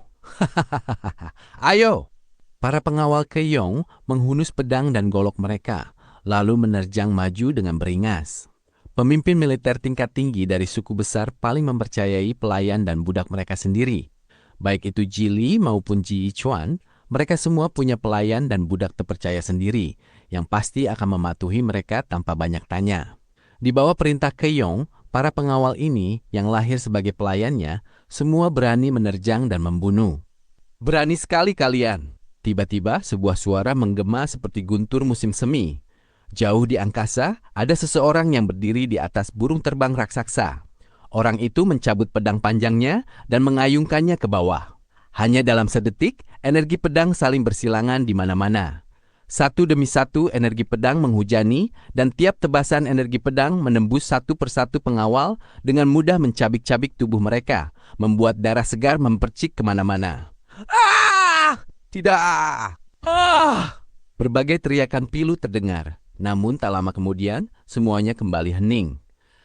"Ayo!" Para pengawal Keyong menghunus pedang dan golok mereka, lalu menerjang maju dengan beringas. Pemimpin militer tingkat tinggi dari suku besar paling mempercayai pelayan dan budak mereka sendiri. Baik itu Jili maupun Ji Chuan, mereka semua punya pelayan dan budak terpercaya sendiri, yang pasti akan mematuhi mereka tanpa banyak tanya. Di bawah perintah Keyong, para pengawal ini yang lahir sebagai pelayannya, semua berani menerjang dan membunuh. "Berani sekali kalian!" Tiba-tiba sebuah suara menggema seperti guntur musim semi. Jauh di angkasa, ada seseorang yang berdiri di atas burung terbang raksasa. Orang itu mencabut pedang panjangnya dan mengayungkannya ke bawah. Hanya dalam sedetik, energi pedang saling bersilangan di mana-mana. Satu demi satu energi pedang menghujani, dan tiap tebasan energi pedang menembus satu persatu pengawal dengan mudah mencabik-cabik tubuh mereka, membuat darah segar mempercik kemana-mana. "Ah! Tidak! Ah!" Berbagai teriakan pilu terdengar. Namun tak lama kemudian, semuanya kembali hening.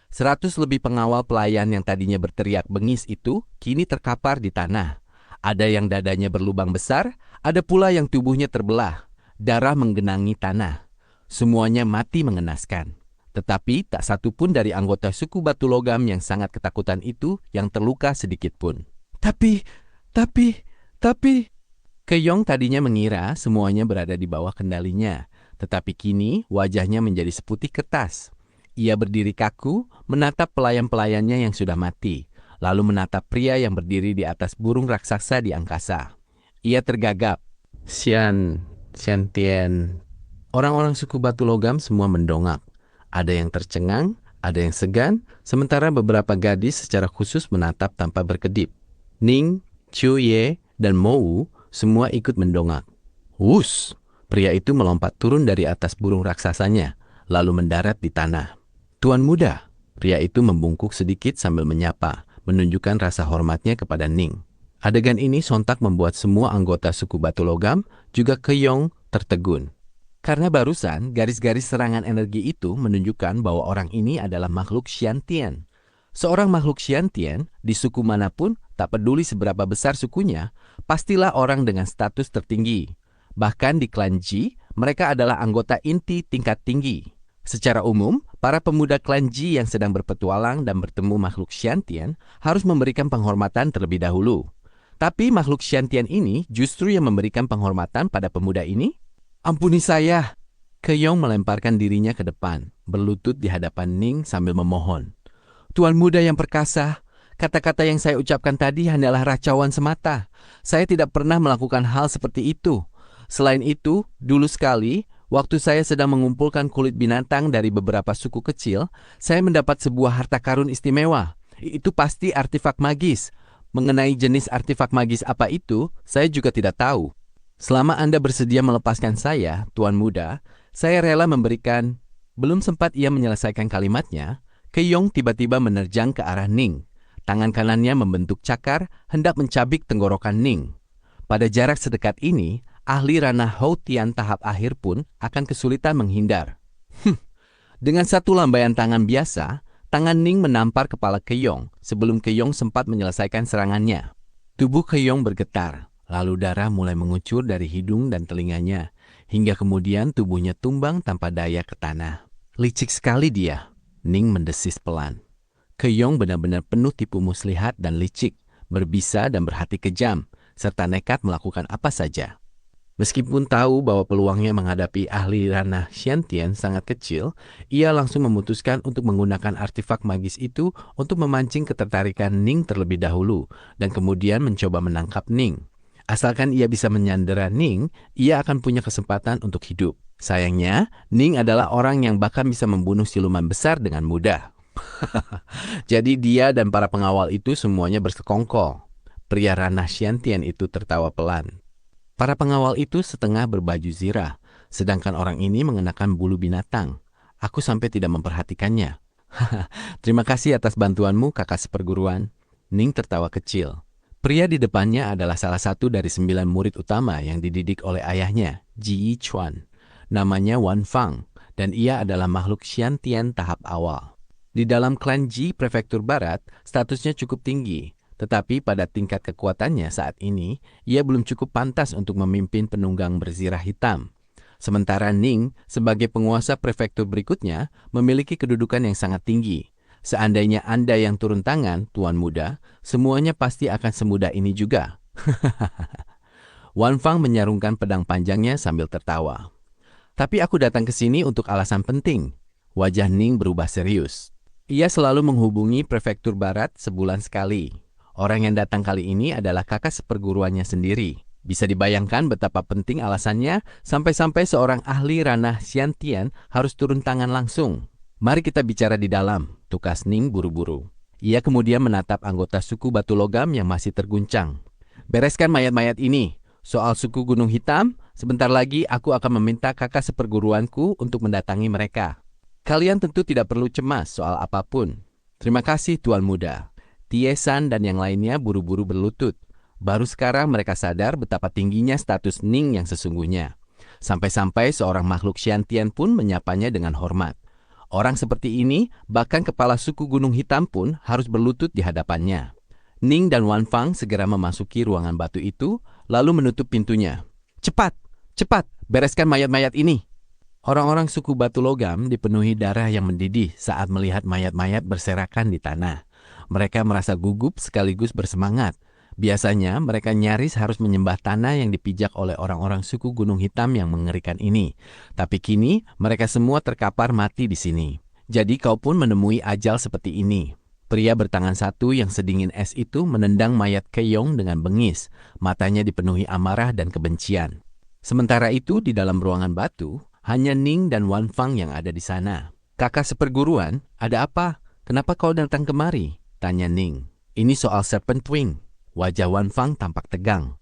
100 lebih pengawal pelayan yang tadinya berteriak bengis itu, kini terkapar di tanah. Ada yang dadanya berlubang besar, ada pula yang tubuhnya terbelah. Darah menggenangi tanah. Semuanya mati mengenaskan. Tetapi tak satu pun dari anggota suku batu logam yang sangat ketakutan itu yang terluka sedikit pun. Tapi... Keyong tadinya mengira semuanya berada di bawah kendalinya. Tetapi kini wajahnya menjadi seputih kertas. Ia berdiri kaku, menatap pelayan-pelayannya yang sudah mati, lalu menatap pria yang berdiri di atas burung raksasa di angkasa. Ia tergagap. Xian Tian, Orang-orang suku Batu Logam semua mendongak. Ada yang tercengang, ada yang segan, sementara beberapa gadis secara khusus menatap tanpa berkedip. Ning, Chu Ye, dan Mou semua ikut mendongak. Wus! Pria itu melompat turun dari atas burung raksasanya, lalu mendarat di tanah. Tuan muda, pria itu membungkuk sedikit sambil menyapa, menunjukkan rasa hormatnya kepada Ning. Adegan ini sontak membuat semua anggota suku Batu Logam, juga Keong, tertegun. Karena barusan, garis-garis serangan energi itu menunjukkan bahwa orang ini adalah makhluk Xiantian. Seorang makhluk Xiantian, di suku manapun, tak peduli seberapa besar sukunya, pastilah orang dengan status tertinggi. Bahkan di klan Ji, mereka adalah anggota inti tingkat tinggi. Secara umum, para pemuda klan Ji yang sedang berpetualang dan bertemu makhluk Xiantian harus memberikan penghormatan terlebih dahulu. Tapi makhluk Xiantian ini justru yang memberikan penghormatan pada pemuda ini. Ampuni saya. Keong melemparkan dirinya ke depan, berlutut di hadapan Ning sambil memohon. Tuan muda yang perkasa, kata-kata yang saya ucapkan tadi hanyalah racauan semata. Saya tidak pernah melakukan hal seperti itu. Selain itu, dulu sekali, waktu saya sedang mengumpulkan kulit binatang dari beberapa suku kecil, saya mendapat sebuah harta karun istimewa. Itu pasti artefak magis. Mengenai jenis artefak magis apa itu, saya juga tidak tahu. Selama Anda bersedia melepaskan saya, Tuan Muda, saya rela memberikan... Belum sempat ia menyelesaikan kalimatnya, Keong tiba-tiba menerjang ke arah Ning. Tangan kanannya membentuk cakar, hendak mencabik tenggorokan Ning. Pada jarak sedekat ini, ahli ranah Hou-Tian tahap akhir pun akan kesulitan menghindar. Dengan satu lambaian tangan biasa, tangan Ning menampar kepala Keong sebelum Keong sempat menyelesaikan serangannya. Tubuh Keong bergetar. Lalu darah mulai mengucur dari hidung dan telinganya, hingga kemudian tubuhnya tumbang tanpa daya ke tanah. Licik sekali dia, Ning mendesis pelan. Keong benar-benar penuh tipu muslihat dan licik, berbisa dan berhati kejam, serta nekat melakukan apa saja. Meskipun tahu bahwa peluangnya menghadapi ahli ranah Xiantian sangat kecil, ia langsung memutuskan untuk menggunakan artefak magis itu untuk memancing ketertarikan Ning terlebih dahulu, dan kemudian mencoba menangkap Ning. Asalkan ia bisa menyandera Ning, ia akan punya kesempatan untuk hidup. Sayangnya, Ning adalah orang yang bahkan bisa membunuh siluman besar dengan mudah. Jadi dia dan para pengawal itu semuanya bersekongkol. Pria ranah Xiantian itu tertawa pelan. Para pengawal itu setengah berbaju zirah, sedangkan orang ini mengenakan bulu binatang. Aku sampai tidak memperhatikannya. Terima kasih atas bantuanmu, kakak seperguruan. Ning tertawa kecil. Pria di depannya adalah salah satu dari 9 murid utama yang dididik oleh ayahnya, Ji Yichuan. Namanya Wan Fang, dan ia adalah makhluk Xiantian tahap awal. Di dalam klan Ji Prefektur Barat, statusnya cukup tinggi, tetapi pada tingkat kekuatannya saat ini, ia belum cukup pantas untuk memimpin penunggang berzirah hitam. Sementara Ning, sebagai penguasa prefektur berikutnya, memiliki kedudukan yang sangat tinggi. Seandainya Anda yang turun tangan, Tuan Muda, semuanya pasti akan semudah ini juga. Wan Fang menyarungkan pedang panjangnya sambil tertawa. Tapi aku datang ke sini untuk alasan penting. Wajah Ning berubah serius. Ia selalu menghubungi Prefektur Barat sebulan sekali. Orang yang datang kali ini adalah kakak seperguruannya sendiri. Bisa dibayangkan betapa penting alasannya sampai-sampai seorang ahli ranah Xiantian harus turun tangan langsung. Mari kita bicara di dalam, tukas Ning buru-buru. Ia kemudian menatap anggota suku Batu Logam yang masih terguncang. Bereskan mayat-mayat ini. Soal suku Gunung Hitam, sebentar lagi aku akan meminta kakak seperguruanku untuk mendatangi mereka. Kalian tentu tidak perlu cemas soal apapun. Terima kasih Tuan Muda. Tiesan dan yang lainnya buru-buru berlutut. Baru sekarang mereka sadar betapa tingginya status Ning yang sesungguhnya. Sampai-sampai seorang makhluk Xiantian pun menyapanya dengan hormat. Orang seperti ini, bahkan kepala suku Gunung Hitam pun harus berlutut di hadapannya. Ning dan Wan Fang segera memasuki ruangan batu itu, lalu menutup pintunya. Cepat, cepat, bereskan mayat-mayat ini. Orang-orang suku Batu Logam dipenuhi darah yang mendidih saat melihat mayat-mayat berserakan di tanah. Mereka merasa gugup sekaligus bersemangat. Biasanya mereka nyaris harus menyembah tanah yang dipijak oleh orang-orang suku Gunung Hitam yang mengerikan ini. Tapi kini mereka semua terkapar mati di sini. Jadi kau pun menemui ajal seperti ini. Pria bertangan satu yang sedingin es itu menendang mayat Keong dengan bengis. Matanya dipenuhi amarah dan kebencian. Sementara itu di dalam ruangan batu, Hanya Ning dan Wan Fang yang ada di sana. Kakak seperguruan, ada apa? Kenapa kau datang kemari? Tanya Ning. Ini soal Serpent Wing. Wajah Wan Fang tampak tegang.